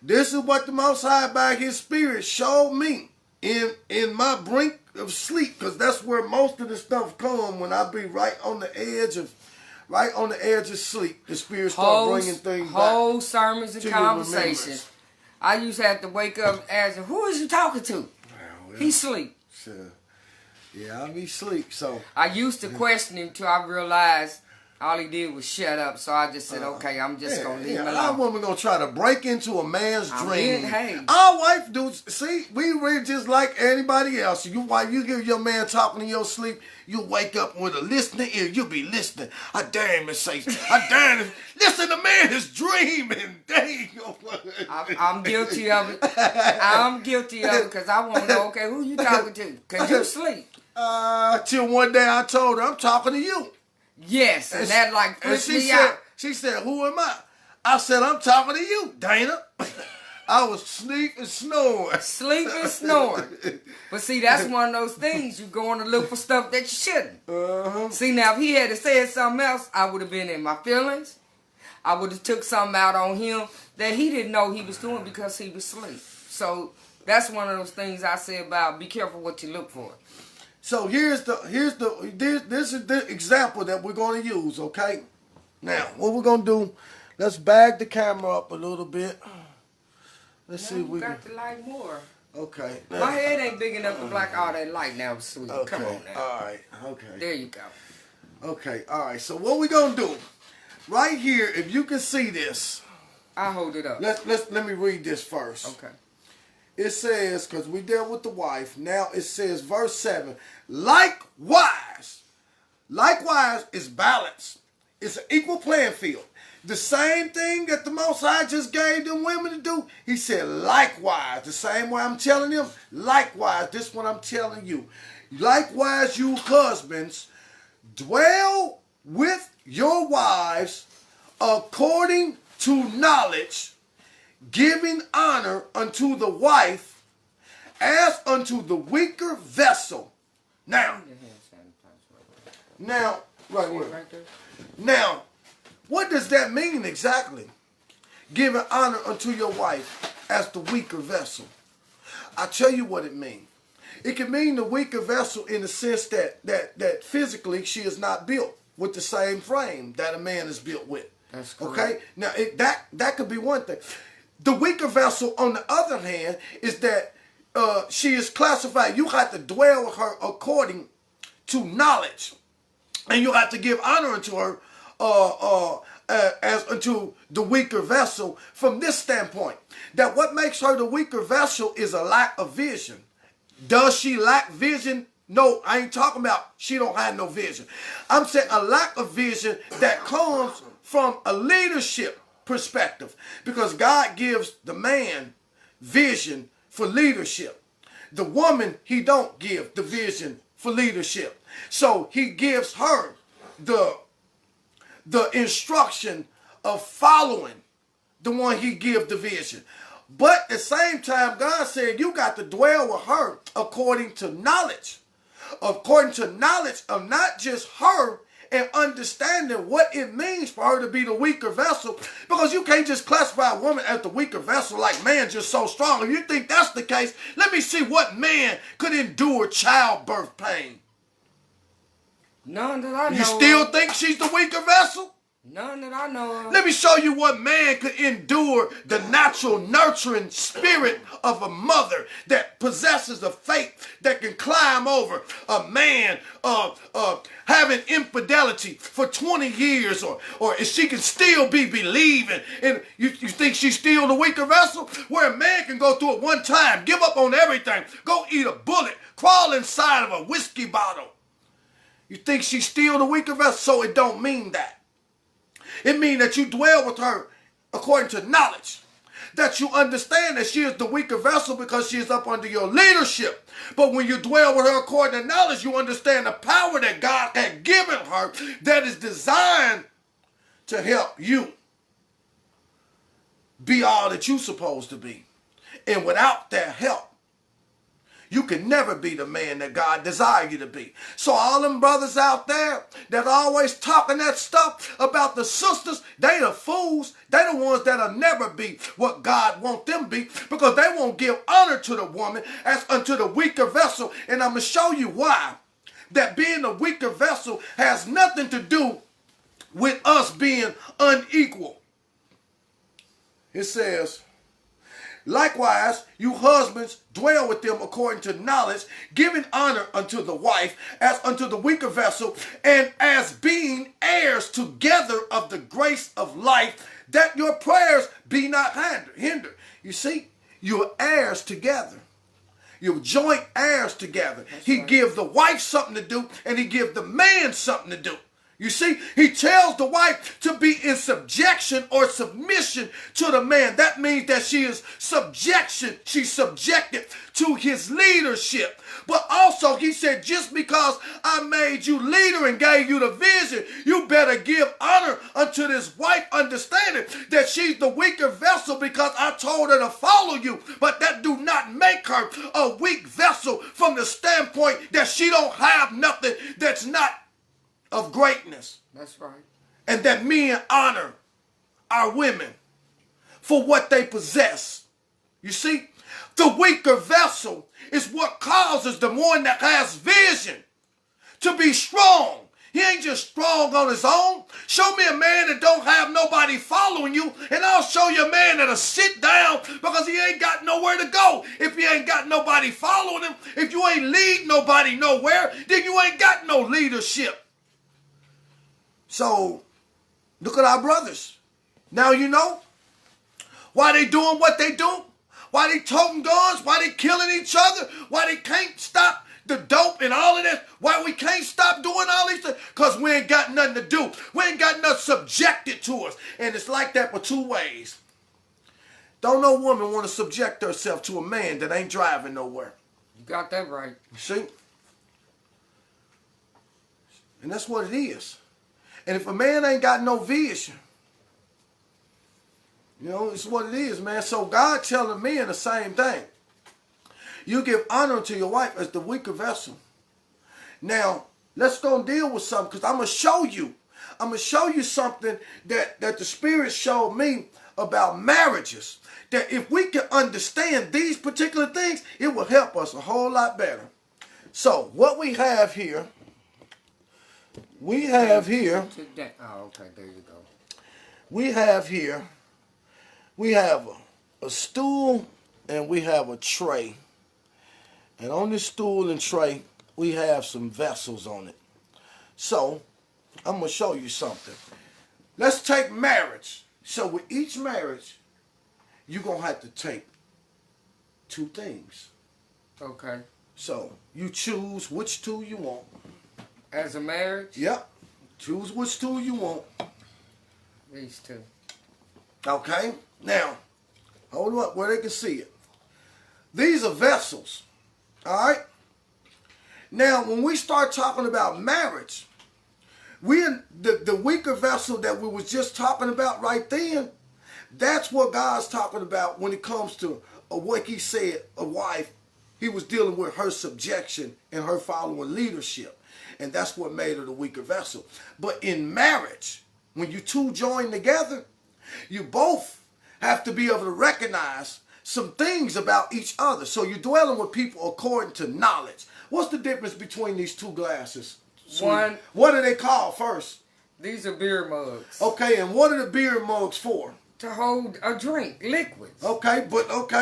This is what the Most High by His Spirit showed me in my brink of sleep, because that's where most of the stuff come when I be right on the edge of sleep. The Spirit start bringing things back. Whole sermons and conversations. I used to have to wake up and ask him, who is you talking to? Well, he sleep. Sure. Yeah, I be sleep. So I used to question him till I realized all he did was shut up, so I just said, okay, I'm just going to leave him alone. Our woman going to try to break into a man's dream. Hey. Our wife do, see, we really just like anybody else. You hear your man talking in your sleep, you wake up with a listening ear, you be listening. I dare him to say, listen, the man is dreaming. Dang. I'm guilty of it. I'm guilty of it because I want to know, okay, who you talking to? Because you sleep. Till one day I told her, I'm talking to you. Yes, and that like pushed me out. She said, who am I? I said, I'm talking to you, Dana. I was sleep and snoring. Sleep and snoring. But see, that's one of those things. You going to look for stuff that you shouldn't. Uh-huh. See, now, if he had said something else, I would have been in my feelings. I would have took something out on him that he didn't know he was doing because he was asleep. So that's one of those things I say about be careful what you look for. So this is the example that we're going to use, okay? Now, what we're going to do, let's bag the camera up a little bit. Let's see if we got the light more. Okay. My head ain't big enough to block all that light now, sweet. Okay. Come on now. All right. Okay. There you go. Okay. All right. So what we're going to do, right here, if you can see this. I'll hold it up. Let me read this first. Okay. It says, because we dealt with the wife, now it says, verse 7, likewise is balance. It's an equal playing field. the same thing that the Most High just gave them women to do, he said, likewise, the same way I'm telling them, likewise, this one I'm telling you. Likewise, you husbands, dwell with your wives according to knowledge, giving honor unto the wife as unto the weaker vessel. Now, now, what does that mean exactly? Giving honor unto your wife as the weaker vessel. I'll tell you what it means. It can mean the weaker vessel in the sense that physically she is not built with the same frame that a man is built with. That's correct. Okay? Now, that could be one thing. The weaker vessel, on the other hand, is that she is classified. You have to dwell with her according to knowledge. And you have to give honor unto her as unto the weaker vessel from this standpoint. That what makes her the weaker vessel is a lack of vision. Does she lack vision? No, I ain't talking about she don't have no vision. I'm saying a lack of vision that comes from a leadership perspective. Because God gives the man vision for leadership. The woman, he don't give the vision for leadership. So he gives her the instruction of following the one he gives the vision. But at the same time, God said you got to dwell with her according to knowledge. According to knowledge of not just her and understanding what it means for her to be the weaker vessel. Because you can't just classify a woman as the weaker vessel like man just so strong. If you think that's the case, let me see what man could endure childbirth pain. None that I know. You still think she's the weaker vessel? None that I know of. Let me show you what man could endure the natural nurturing spirit of a mother that possesses a faith that can climb over a man having infidelity for 20 years or if she can still be believing. And you think she's still the weaker vessel? Where a man can go through it one time, give up on everything, go eat a bullet, crawl inside of a whiskey bottle. You think she's still the weaker vessel? So it don't mean that. It means that you dwell with her according to knowledge. That you understand that she is the weaker vessel because she is up under your leadership. But when you dwell with her according to knowledge, you understand the power that God had given her that is designed to help you be all that you're supposed to be. And without that help, you can never be the man that God desired you to be. So all them brothers out there that are always talking that stuff about the sisters, they the fools. They the ones that'll never be what God want them to be because they won't give honor to the woman as unto the weaker vessel. And I'm going to show you why. That being a weaker vessel has nothing to do with us being unequal. It says, likewise, you husbands dwell with them according to knowledge, giving honor unto the wife as unto the weaker vessel, and as being heirs together of the grace of life, that your prayers be not hindered. You see, you're heirs together. You're joint heirs together. He gives the wife something to do, and he gives the man something to do. You see, he tells the wife to be in subjection or submission to the man. That means that she is she's subjected to his leadership. But also he said, just because I made you leader and gave you the vision, you better give honor unto this wife, understanding that she's the weaker vessel because I told her to follow you. But that do not make her a weak vessel from the standpoint that she don't have nothing that's not of greatness. That's right. And that men honor our women for what they possess. You see, the weaker vessel is what causes the one that has vision to be strong. He ain't just strong on his own. Show me a man that don't have nobody following you, and I'll show you a man that'll sit down because he ain't got nowhere to go. If he ain't got nobody following him, if you ain't lead nobody nowhere, then you ain't got no leadership. So, look at our brothers. Now you know why they doing what they do, why they toting guns, why they killing each other, why they can't stop the dope and all of this, why we can't stop doing all these things? Because we ain't got nothing to do. We ain't got nothing subjected to us. And it's like that for two ways. Don't no woman want to subject herself to a man that ain't driving nowhere. You got that right. See? And that's what it is. And if a man ain't got no vision, you know, it's what it is, man. So God telling men the same thing. You give honor to your wife as the weaker vessel. Now, let's go and deal with something, because I'm going to show you. I'm going to show you something that the Spirit showed me about marriages. That if we can understand these particular things, it will help us a whole lot better. So, what we have here, Oh, okay, there you go. we have here, we have a stool and we have a tray. And on this stool and tray, we have some vessels on it. So, I'm going to show you something. Let's take marriage. So, with each marriage, you're going to have to take two things. Okay. So, you choose which two you want. As a marriage? Yep. Choose which two you want. These two. Okay? Now, hold up where they can see it. These are vessels. All right? Now, when we start talking about marriage, the weaker vessel that we was just talking about right then, that's what God's talking about when it comes to what he said, a wife. He was dealing with her subjection and her following leadership. And that's what made her the weaker vessel. But in marriage, when you two join together, you both have to be able to recognize some things about each other. So you're dwelling with people according to knowledge. What's the difference between these two glasses? One. What are they called first? These are beer mugs. Okay, and what are the beer mugs for? To hold a drink, liquids. Okay,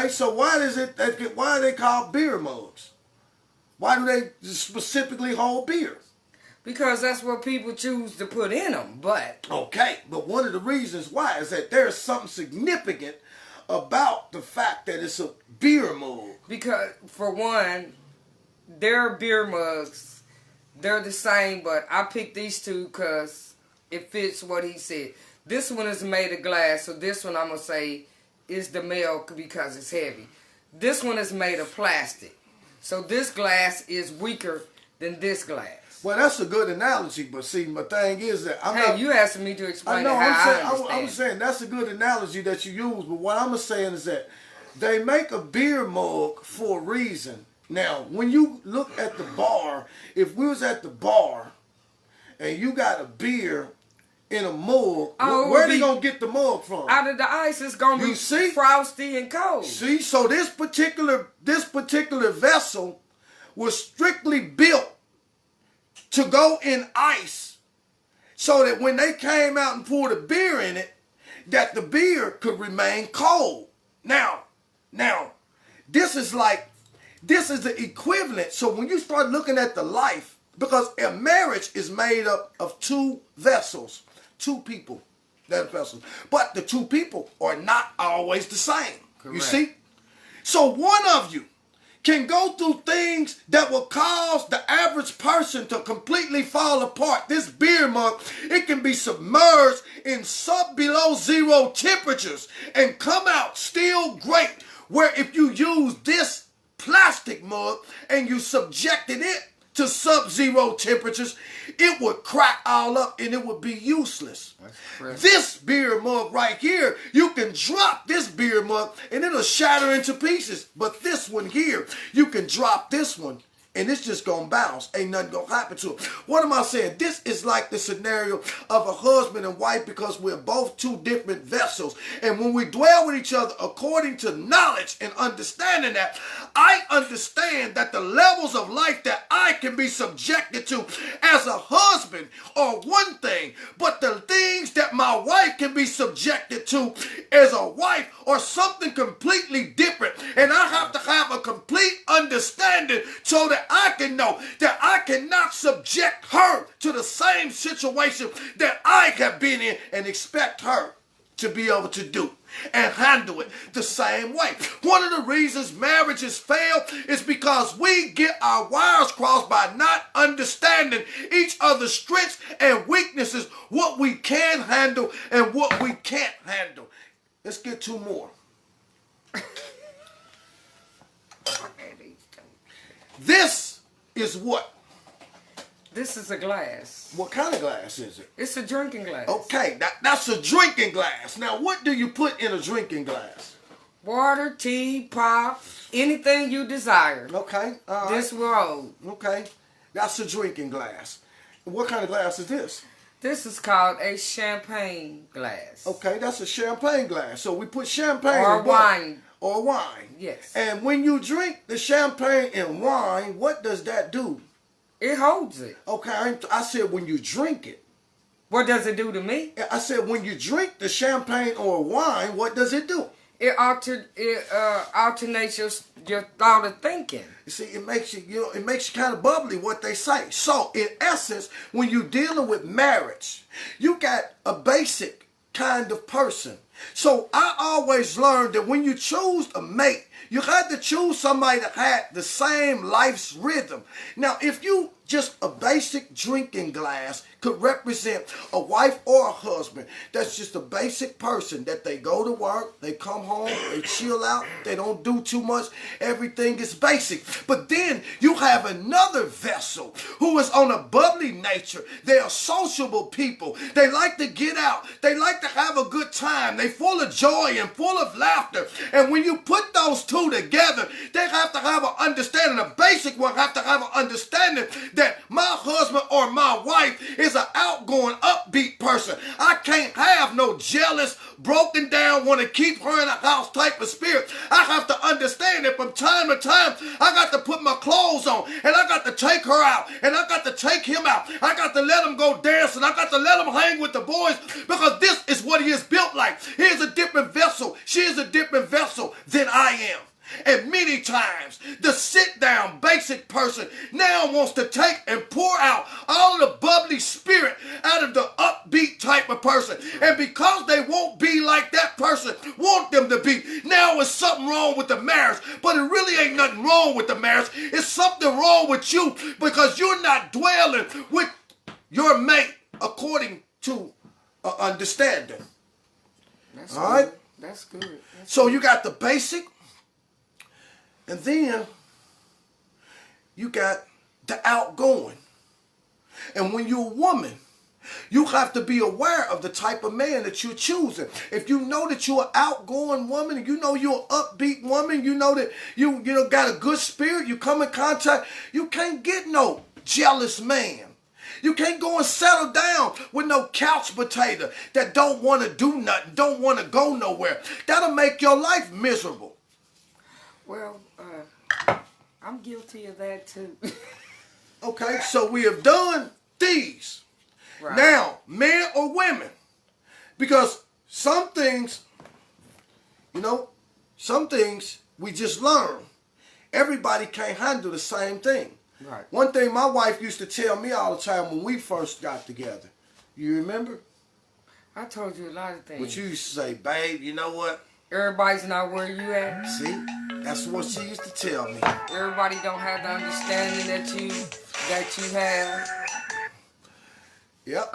so why are they called beer mugs? Why do they specifically hold beer? Because that's what people choose to put in them, but... Okay, but one of the reasons why is that there's something significant about the fact that it's a beer mug. Because, for one, their beer mugs, they're the same, but I picked these two because it fits what he said. This one is made of glass, so this one I'm going to say is the male because it's heavy. This one is made of plastic. So this glass is weaker than this glass. Well, that's a good analogy, but see, my thing is that you asking me to explain I understand. I'm saying that's a good analogy that you use, but what I'm saying is that they make a beer mug for a reason. Now, when you look at the bar, if we was at the bar and you got a beer in a mug, where are they going to get the mug from? Out of the ice, it's going to be frosty and cold. See, so this particular vessel was strictly built to go in ice so that when they came out and poured a beer in it, that the beer could remain cold. Now, this is the equivalent. So when you start looking at the life, because a marriage is made up of two vessels, two people, that vessel. But the two people are not always the same. Correct. You see? So one of you can go through things that will cause the average person to completely fall apart. This beer mug, it can be submerged in below zero temperatures and come out still great. Where if you use this plastic mug and you subjected it to sub-zero temperatures, it would crack all up and it would be useless. This beer mug right here, you can drop this beer mug and it'll shatter into pieces. But this one here, you can drop this one and it's just going to bounce. Ain't nothing going to happen to it. What am I saying? This is like the scenario of a husband and wife because we're both two different vessels. And when we dwell with each other according to knowledge and understanding that, I understand that the levels of life that I can be subjected to as a husband are one thing, but the things that my wife can be subjected to as a wife are something completely different. And I have to have a complete understanding so that I can know that I cannot subject her to the same situation that I have been in and expect her to be able to do. and handle it the same way. One of the reasons marriages fail is because we get our wires crossed by not understanding each other's strengths and weaknesses, what we can handle and what we can't handle. Let's get two more. This is what? This is a glass. What kind of glass is it? It's a drinking glass. Okay, that's a drinking glass. Now, what do you put in a drinking glass? Water, tea, pop, anything you desire. Okay, all right. This road. Okay, that's a drinking glass. What kind of glass is this? This is called a champagne glass. Okay, that's a champagne glass. So we put champagne Or in wine. Or wine. Yes. And when you drink the champagne and wine, what does that do? It holds it. Okay, I said when you drink it. What does it do to me? I said when you drink the champagne or wine, what does it do? It alternates your thought of thinking. You see, it makes you kind of bubbly, what they say. So, in essence, when you're dealing with marriage, you got a basic kind of person. So, I always learned that when you choose a mate, you had to choose somebody that had the same life's rhythm. Now, if you just a basic drinking glass could represent a wife or a husband that's just a basic person that they go to work, they come home, they chill out, they don't do too much, everything is basic. But then you have another vessel who is on a bubbly nature. They are sociable people. They like to get out. They like to have a good time. They're full of joy and full of laughter. And when you put those two together, they have to have an understanding. A basic one have to have an understanding that my husband or my wife is an outgoing, upbeat person. I can't have no jealous, broken down, want to keep her in a house type of spirit. I have to understand that from time to time, I got to put my clothes on, and I got to take her out, and I got to take him out. I got to let him go dance, and I got to let him hang with the boys, because this is what he is built like. He is a different vessel. She is a different vessel than I am. And many times, the sit-down basic person now wants to take and pour out all of the bubbly spirit out of the upbeat type of person. And because they won't be like that person want them to be, now there's something wrong with the marriage. But it really ain't nothing wrong with the marriage. It's something wrong with you because you're not dwelling with your mate according to understanding. That's all right? That's good. So you got the basic. And then you got the outgoing. And when you're a woman, you have to be aware of the type of man that you're choosing. If you know that you're an outgoing woman, you know you're an upbeat woman, you know that you got a good spirit, you come in contact, you can't get no jealous man. You can't go and settle down with no couch potato that don't want to do nothing, don't want to go nowhere. That'll make your life miserable. Well, I'm guilty of that too. Okay, so we have done these. Right. Now, men or women, because some things, some things we just learn. Everybody can't handle the same thing. Right. One thing my wife used to tell me all the time when we first got together, you remember? I told you a lot of things. What you used to say, babe, you know what? Everybody's not where you at. See? That's what she used to tell me. Everybody don't have the understanding that you have. Yep.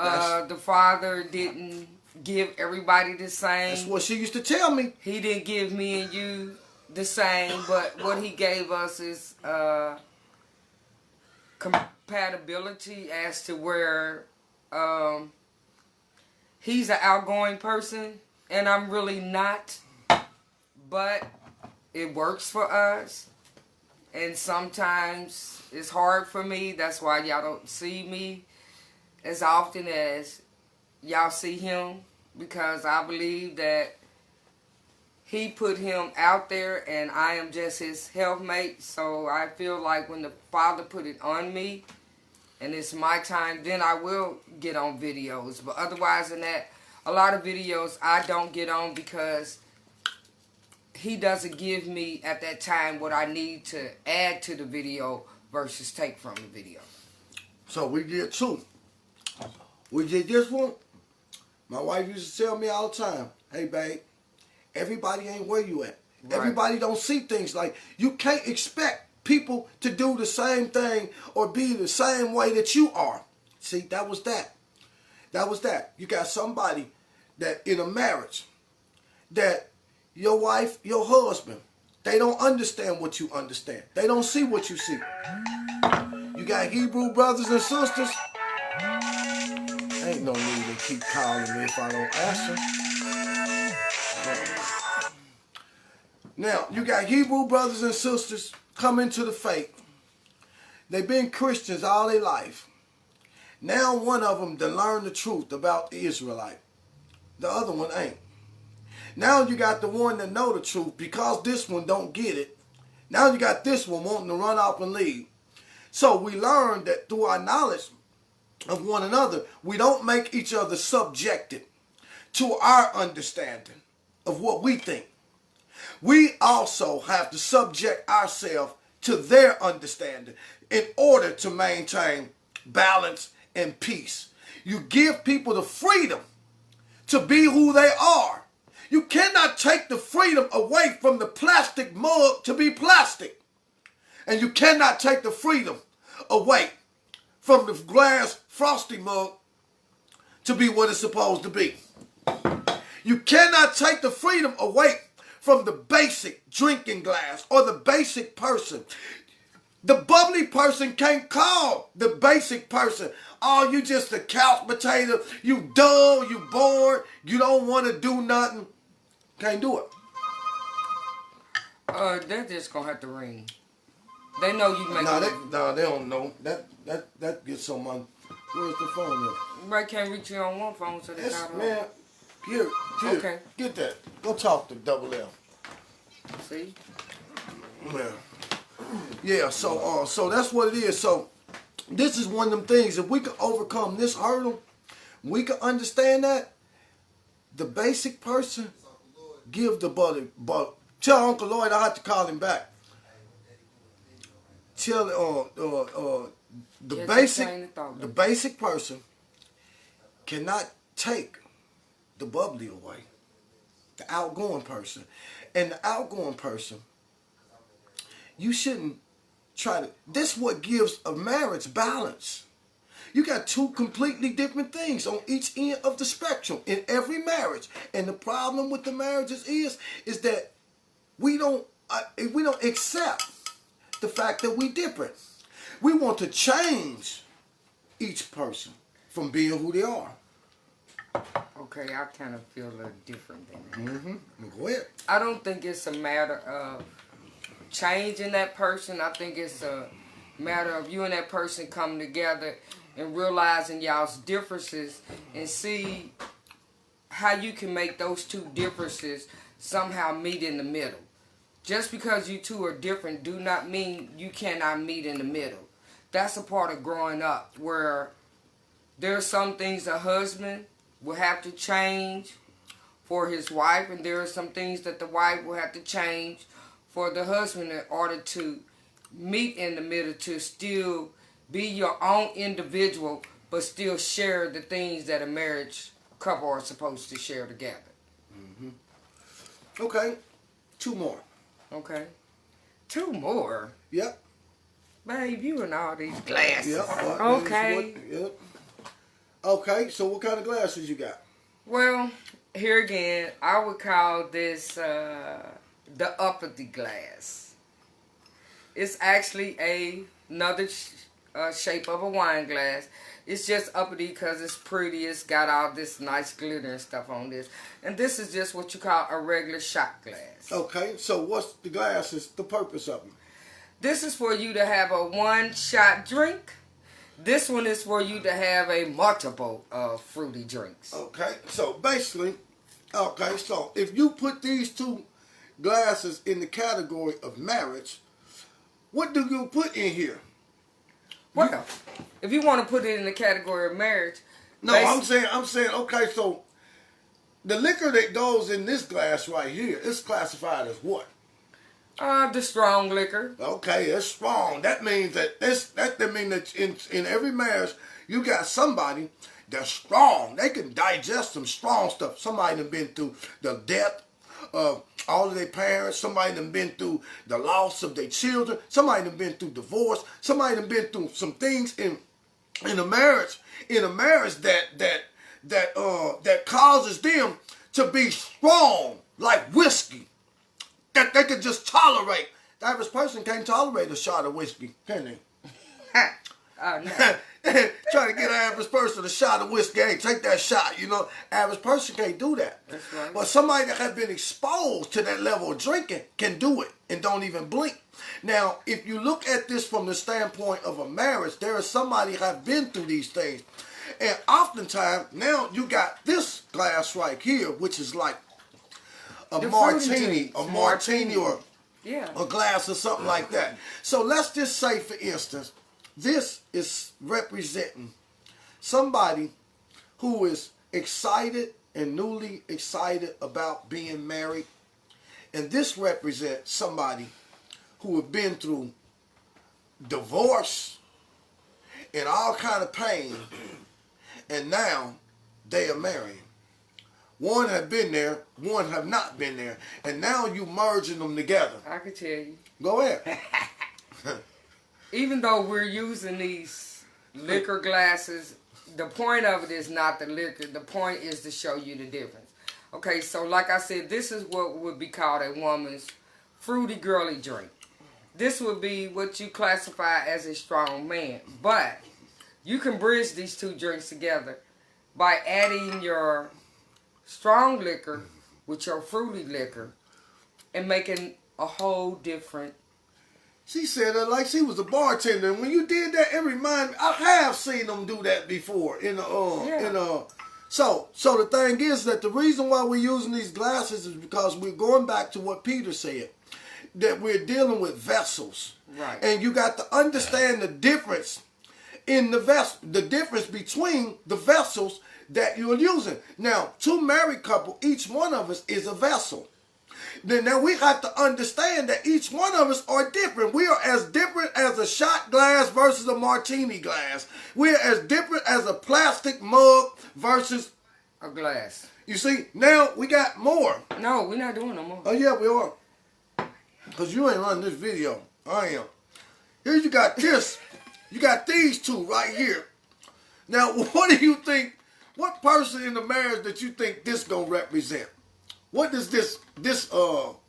The Father didn't give everybody the same. That's what she used to tell me. He didn't give me and you the same, but what he gave us is compatibility as to where he's an outgoing person and I'm really not. But it works for us, and sometimes it's hard for me. That's why y'all don't see me as often as y'all see him, because I believe that he put him out there and I am just his helpmate. So I feel like when the Father put it on me and it's my time, then I will get on videos. But otherwise than that, a lot of videos I don't get on because he doesn't give me at that time what I need to add to the video versus take from the video. So we did two. We did this one. My wife used to tell me all the time, hey babe, Everybody ain't where you at. Right. Everybody don't see things like you can't expect people to do the same thing or be the same way that you are. See, that was that. That was that. You got somebody that in a marriage that your wife, your husband, they don't understand what you understand. They don't see what you see. You got Hebrew brothers and sisters. Ain't no need to keep calling me if I don't answer. Now, you got Hebrew brothers and sisters coming to the faith. They've been Christians all their life. Now one of them done learned the truth about the Israelite. The other one ain't. Now you got the one that know the truth because this one don't get it. Now you got this one wanting to run off and leave. So we learned that through our knowledge of one another, we don't make each other subjected to our understanding of what we think. We also have to subject ourselves to their understanding in order to maintain balance and peace. You give people the freedom to be who they are. You cannot take the freedom away from the plastic mug to be plastic. And you cannot take the freedom away from the glass frosty mug to be what it's supposed to be. You cannot take the freedom away from the basic drinking glass or the basic person. The bubbly person can't call the basic person, oh, you just a couch potato, you dull, you bored, you don't want to do nothing. Can't do it. They're just gonna have to ring. They know you make they don't know. That gets on my. Where's the phone at? Everybody can't reach you on one phone, so they got man. Here, okay. Get that. Go talk to Double L. See? Yeah. So that's what it is. So this is one of them things. If we can overcome this hurdle, we can understand that the basic person give the buddy. But tell Uncle Lloyd I have to call him back. Tell the basic person cannot take the bubbly away. The outgoing person. And the outgoing person, you shouldn't try to. This is what gives a marriage balance. You got two completely different things on each end of the spectrum in every marriage. And the problem with the marriages is that we don't accept the fact that we different. We want to change each person from being who they are. Okay, I kind of feel a little different than that. Mm-hmm. Go ahead. I don't think it's a matter of changing that person. I think it's a matter of you and that person coming together and realizing y'all's differences and see how you can make those two differences somehow meet in the middle. Just because you two are different do not mean you cannot meet in the middle. That's a part of growing up where there are some things a husband will have to change for his wife, and there are some things that the wife will have to change for the husband in order to meet in the middle, to still be your own individual, but still share the things that a marriage couple are supposed to share together. Mm-hmm. Okay, 2 more. Okay. 2 more? Yep. Babe, you and all these glasses. Yep. Okay. Yep. Okay, so what kind of glasses you got? Well, here again, I would call this the uppity glass. It's actually another shape of a wine glass. It's just uppity because it's pretty. It's got all this nice glitter and stuff on this. And this is just what you call a regular shot glass. Okay, so what's the glasses, the purpose of them? This is for you to have a one-shot drink. This one is for you to have a multiple fruity drinks. Okay, so basically, so if you put these 2 glasses in the category of marriage, what do you put in here? Well, if you want to put it in the category of marriage... No, I'm saying, okay, so the liquor that goes in this glass right here is classified as what? The strong liquor. Okay, it's strong. That means that in every marriage, you got somebody that's strong. They can digest some strong stuff. Somebody done been through the death all of their parents. Somebody done been through the loss of their children. Somebody done been through divorce. Somebody done been through some things in a marriage that causes them to be strong like whiskey, that they could just tolerate. The average person can't tolerate a shot of whiskey, can they? Oh, no. Try to get an average person a shot of whiskey. Hey, take that shot, you know. Average person can't do that. That's right. But somebody that has been exposed to that level of drinking can do it and don't even blink. Now, if you look at this from the standpoint of a marriage, there is somebody that has been through these things. And oftentimes, now you got this glass right here, which is like a martini or a glass or something like that. So let's just say, for instance, this is representing somebody who is excited and newly excited about being married. And this represents somebody who have been through divorce and all kind of pain. And now they are married. One have been there, one have not been there. And now you merging them together. I can tell you. Go ahead. Even though we're using these liquor glasses, the point of it is not the liquor. The point is to show you the difference. Okay, so like I said, this is what would be called a woman's fruity girly drink. This would be what you classify as a strong man. But you can bridge these two drinks together by adding your strong liquor with your fruity liquor and making a whole different. She said that like she was a bartender. And when you did that, it reminded me, I have seen them do that before. So the thing is that the reason why we're using these glasses is because we're going back to what Peter said, that we're dealing with vessels. Right. And you got to understand the difference in the vessel, the difference between the vessels that you're using. Now, two married couple, each one of us is a vessel. Then now we have to understand that each one of us are different. We are as different as a shot glass versus a martini glass. We are as different as a plastic mug versus a glass. You see, now we got more. No, we're not doing no more. Oh yeah, we are. Because you ain't running this video. I am. Here you got this. You got these two right here. Now, what do you think? What person in the marriage that you think this gonna represent? What does this vessel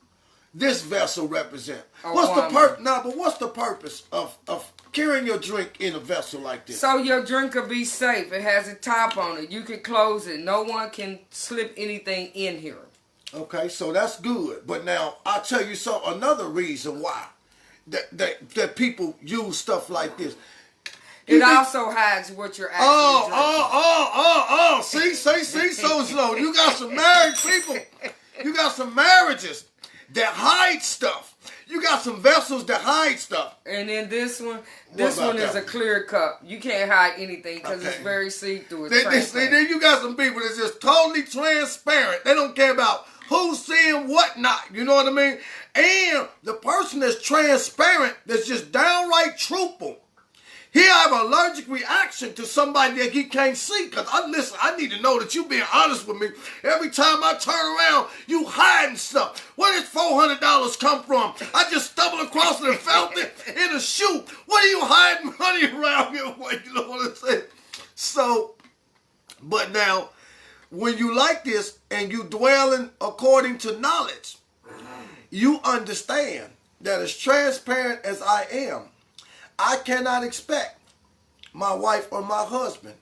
represent? What's the purpose of carrying your drink in a vessel like this? So your drink will be safe. It has a top on it. You can close it. No one can slip anything in here. Okay, so that's good. But now I'll tell you another reason why that people use stuff like this. It also hides what you're actually drinking. See, so slow. You got some married people. You got some marriages that hide stuff. You got some vessels that hide stuff. And then this one is a clear cup. You can't hide anything because it's very see-through. Then you got some people that's just totally transparent. They don't care about who's seeing what not. You know what I mean? And the person that's transparent, that's just downright truthful, he have an allergic reaction to somebody that he can't see. Because I need to know that you being honest with me. Every time I turn around, you hiding stuff. Where did $400 come from? I just stumbled across it and felt it in a shoe. What are you hiding money around here for? You know what I'm saying? So, but now, when you like this and you dwelling according to knowledge, you understand that as transparent as I am, I cannot expect my wife or my husband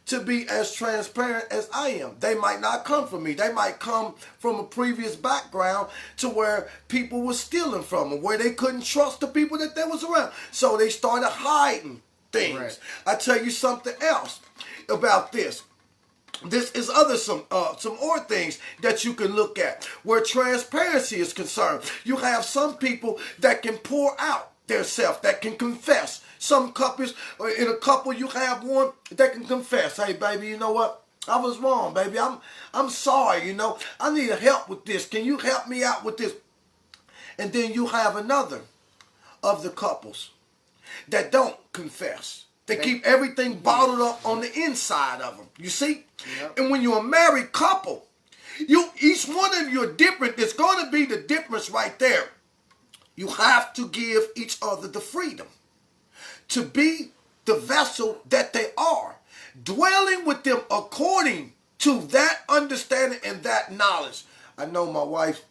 to be as transparent as I am. They might not come from me. They might come from a previous background to where people were stealing from them, where they couldn't trust the people that they was around. So they started hiding things. Right. I tell you something else about this. This is some more things that you can look at where transparency is concerned. You have some people that can pour out their self, that can confess. Some couples, in a couple, you have one that can confess. Hey, baby, you know what? I was wrong, baby. I'm sorry, you know. I need help with this. Can you help me out with this? And then you have another of the couples that don't confess. They keep everything bottled up on the inside of them. You see? Yep. And when you're a married couple, Each one of you are different. It's going to be the difference right there. You have to give each other the freedom to be the vessel that they are, dwelling with them according to that understanding and that knowledge. I know my wife,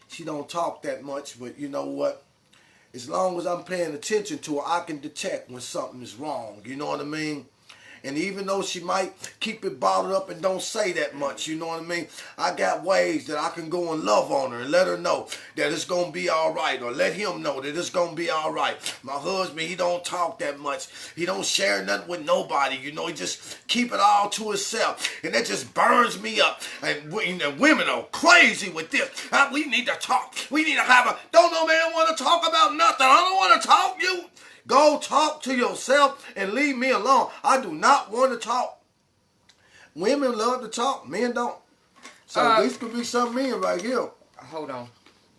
she don't talk that much, but you know what? As long as I'm paying attention to her, I can detect when something is wrong. You know what I mean? And even though she might keep it bottled up and don't say that much, you know what I mean? I got ways that I can go and love on her and let her know that it's going to be all right, or let him know that it's going to be all right. My husband, he don't talk that much. He don't share nothing with nobody, you know. He just keep it all to himself. And that just burns me up. And women are crazy with this. We need to talk. We need to have a... Don't no man want to talk about nothing. I don't want to talk. You... Go talk to yourself and leave me alone. I do not want to talk. Women love to talk. Men don't. So this could be some men right here. Hold on.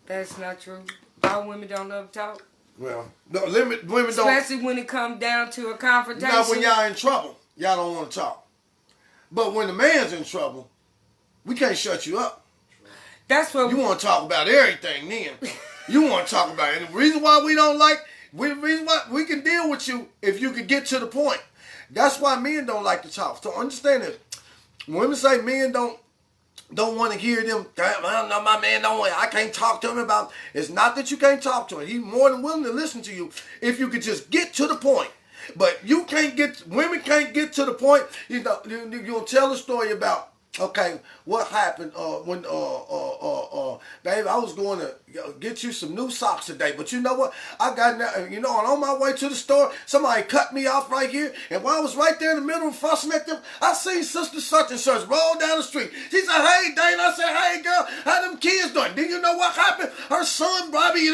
That's not true. All women don't love to talk. Well, no, women don't. Especially when it comes down to a confrontation. Not when y'all in trouble. Y'all don't want to talk. But when the man's in trouble, we can't shut you up. That's what you want to talk about everything then. You want to talk about it. And the reason why we don't like... We can deal with you if you can get to the point. That's why men don't like to talk. So understand it. When women say men don't want to hear them, well, no, my man don't want. I can't talk to him about. It's not that you can't talk to him. He's more than willing to listen to you if you could just get to the point. But you can't get. Women can't get to the point. You know, you'll tell a story about. Okay, what happened when babe, I was going to get you some new socks today, but you know what? I got, you know, and on my way to the store, somebody cut me off right here, and while I was right there in the middle of fussing at them, I seen sister such and such roll down the street. She said, "Hey, Dane." I said, "Hey, girl, how them kids doing?" Do you know what happened? Her son, Bobby,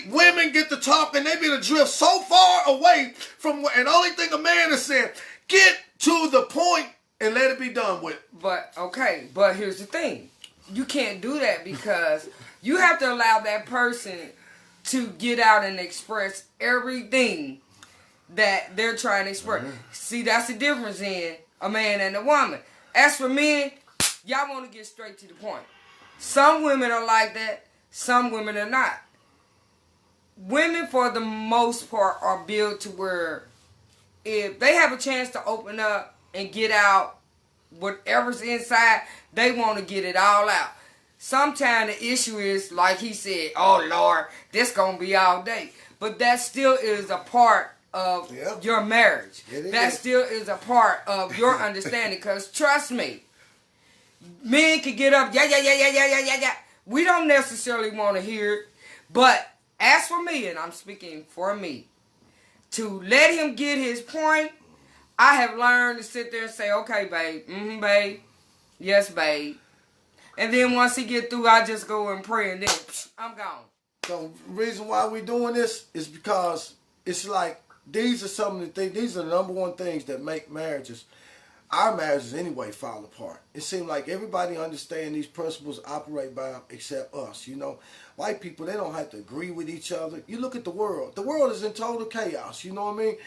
women get to talk, and they be to drift so far away from, and the only thing a man is saying, get to the point and let it be done with. But here's the thing. You can't do that because you have to allow that person to get out and express everything that they're trying to express. Mm-hmm. See, that's the difference in a man and a woman. As for men, y'all want to get straight to the point. Some women are like that. Some women are not. Women, for the most part, are built to where if they have a chance to open up and get out whatever's inside, they want to get it all out. Sometimes the issue is, like he said, "Oh Lord, this gonna be all day." But that still is a part of your marriage. That still is a part of your understanding. Because trust me, men can get up, yeah. We don't necessarily want to hear it. But as for me, and I'm speaking for me, to let him get his point, I have learned to sit there and say, "Okay, babe. Mm-hmm, babe. Yes, babe." And then once he get through, I just go and pray, and then I'm gone. So the reason why we're doing this is because it's like these are some of the things. These are the number one things that make marriages, our marriages anyway, fall apart. It seems like everybody understands these principles operate by except us. You know, white people, they don't have to agree with each other. You look at the world. The world is in total chaos. You know what I mean?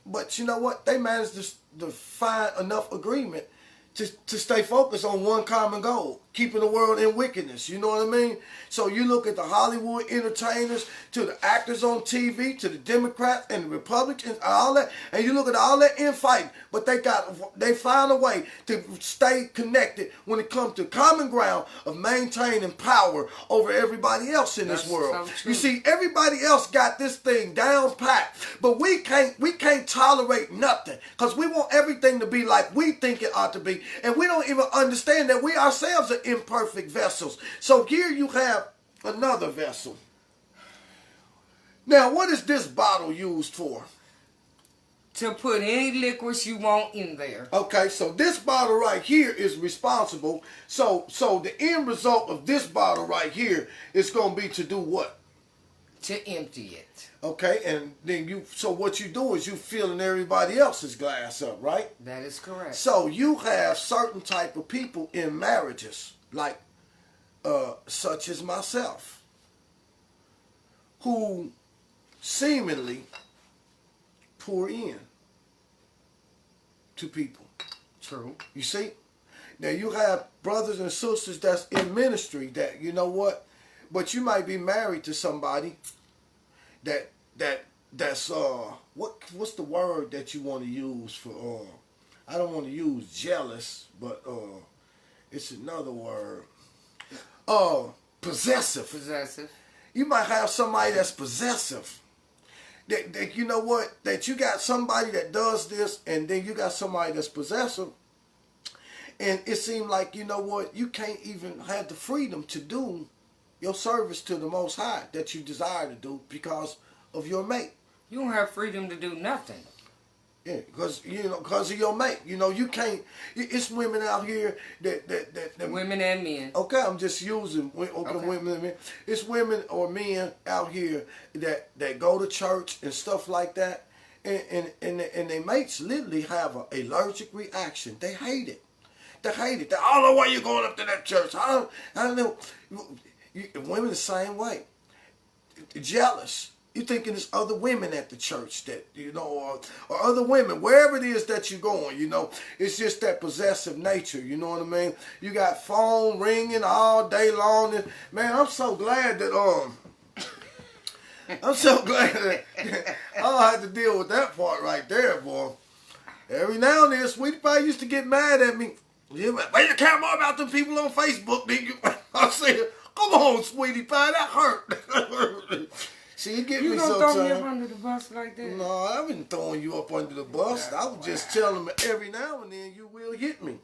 But you know what? They managed to find enough agreement to stay focused on one common goal, keeping the world in wickedness. You know what I mean? So you look at the Hollywood entertainers, to the actors on TV, to the Democrats and the Republicans, and all that, and you look at all that infighting, but they found a way to stay connected when it comes to common ground of maintaining power over everybody else in this world. So you see, everybody else got this thing down pat, but we can't tolerate nothing because we want everything to be like we think it ought to be. And we don't even understand that we ourselves are imperfect vessels. So here you have another vessel. Now, what is this bottle used for? To put any liquids you want in there. Okay, so this bottle right here is responsible. So the end result of this bottle right here is going to be to do what? To empty it. Okay, and then so what you do is you filling everybody else's glass up, right? That is correct. So you have certain type of people in marriages, like such as myself, who seemingly pour in to people. True. You see? Now you have brothers and sisters that's in ministry that, you know what, but you might be married to somebody that's what's the word that you want to use for I don't want to use jealous, but it's another word. Possessive. Possessive. You might have somebody that's possessive. That you know what, that you got somebody that does this, and then you got somebody that's possessive, and it seemed like, you know what, you can't even have the freedom to do your service to the Most High that you desire to do because of your mate. You don't have freedom to do nothing. Yeah, because of your mate. You know, you can't. It's women out here that Women and men. Okay, I'm just using women and men. It's women or men out here that go to church and stuff like that, and their mates literally have an allergic reaction. They hate it. They hate it. I don't know why you're going up to that church. I don't know. Women the same way. Jealous. You thinking there's other women at the church that, you know, or other women, wherever it is that you're going, you know. It's just that possessive nature, you know what I mean? You got phone ringing all day long. And, man, I'm so glad that, I'm so glad that I don't have to deal with that part right there, boy. Every now and then, Sweetie Pie used to get mad at me. Yeah, well, you care more about them people on Facebook, did you? I said, come on, Sweetie Pie, that hurt. See, you get me sometimes. You gonna throw me up under the bus like that? No, I haven't throwing you up under the bus. I was just telling them every now and then you will hit me.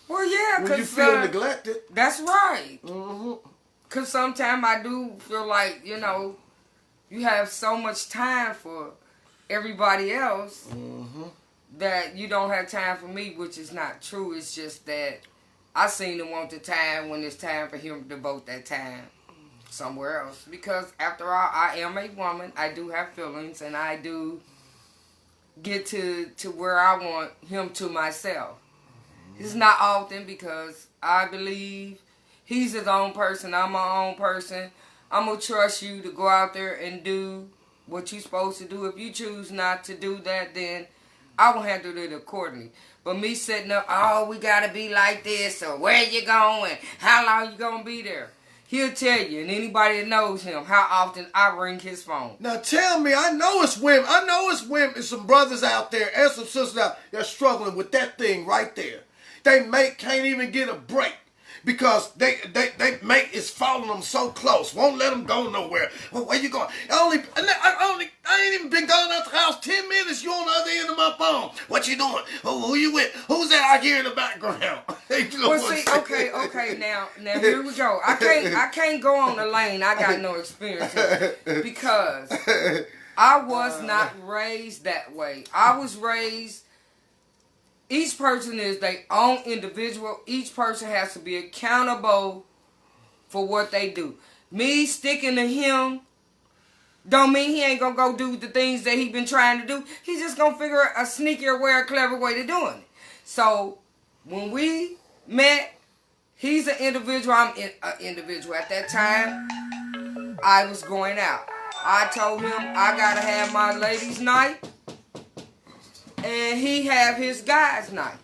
Well, yeah, when you feel neglected. That's right. Mm-hmm. Because sometimes I do feel like, you know, you have so much time for everybody else that you don't have time for me, which is not true. It's just that I seem to want the time when it's time for him to devote that time somewhere else. Because after all, I am a woman. I do have feelings, and I do get to where I want him to myself. It's not often because I believe he's his own person. I'm my own person. I'm going to trust you to go out there and do what you're supposed to do. If you choose not to do that, then I will handle it accordingly. But me setting up, oh, we got to be like this, or where you going, how long you going to be there. He'll tell you, and anybody that knows him, how often I ring his phone. Now tell me, I know it's women. I know it's women, some brothers out there and some sisters out there struggling with that thing right there. They mate can't even get a break because they mate is following them so close, won't let them go nowhere. Well, where you going? I ain't even been going out the house 10 minutes. You on the other end of my phone. What you doing? Who you with? Who's that out here in the background? Well, see, okay, now here we go. I can't go on the lane. I got no experience because I was not raised that way. I was raised. Each person is their own individual. Each person has to be accountable for what they do. Me sticking to him don't mean he ain't gonna go do the things that he been trying to do. He's just gonna figure out a sneakier way, a clever way to doing it. So when we met, he's an individual. I'm an individual. At that time, I was going out. I told him I gotta have my ladies' night, and he have his guys' night.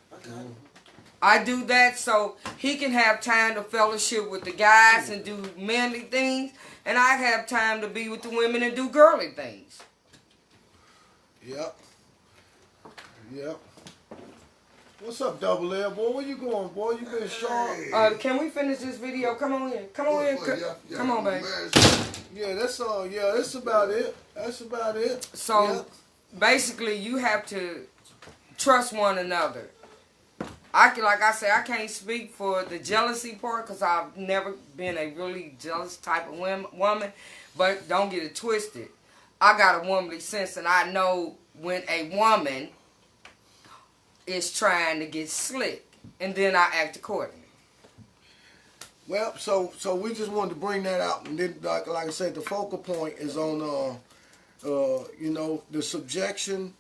I do that so he can have time to fellowship with the guys and do manly things, and I have time to be with the women and do girly things. Yep. What's up, Double L, boy? Where you going, boy? You been sharp. Can we finish this video? Come on in. Come on, baby. Yeah, that's all. Yeah, that's about it. So, basically, you have to trust one another. Like I said, I can't speak for the jealousy part because I've never been a really jealous type of woman. But don't get it twisted. I got a womanly sense, and I know when a woman is trying to get slick, and then I act accordingly. Well, so we just wanted to bring that out, and then, like I said, the focal point is on, the subjection.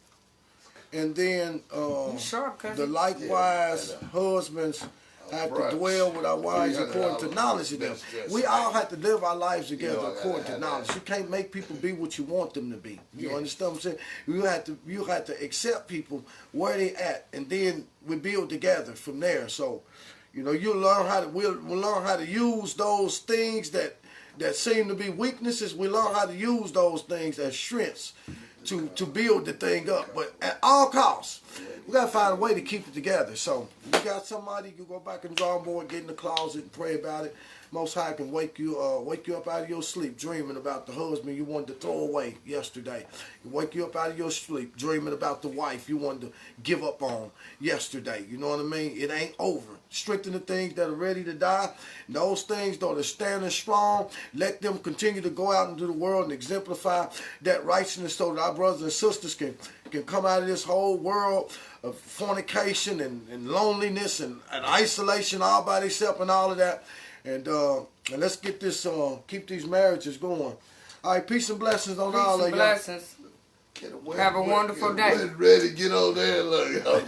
And then the likewise husbands have to dwell with our wives according to knowledge of them. We all have to live our lives together according to knowledge. You can't make people be what you want them to be. You understand what I'm saying? You have to accept people where they at, and then we build together from there. So, You know, we'll learn how to use those things that seem to be weaknesses. We learn how to use those things as strengths to build the thing up. But at all costs, we got to find a way to keep it together. So you got somebody, you go back in the drawing board, get in the closet and pray about it. Most High can wake you up out of your sleep dreaming about the husband you wanted to throw away yesterday. Wake you up out of your sleep dreaming about the wife you wanted to give up on yesterday. You know what I mean? It ain't over. Strengthen the things that are ready to die. And those things that are standing strong, let them continue to go out into the world and exemplify that righteousness so that our brothers and sisters can come out of this whole world of fornication and loneliness and isolation all by themselves and all of that. And let's get this, keep these marriages going. All right, peace and blessings on all of you. Peace and blessings. Have a wonderful day. Ready to get on there and look.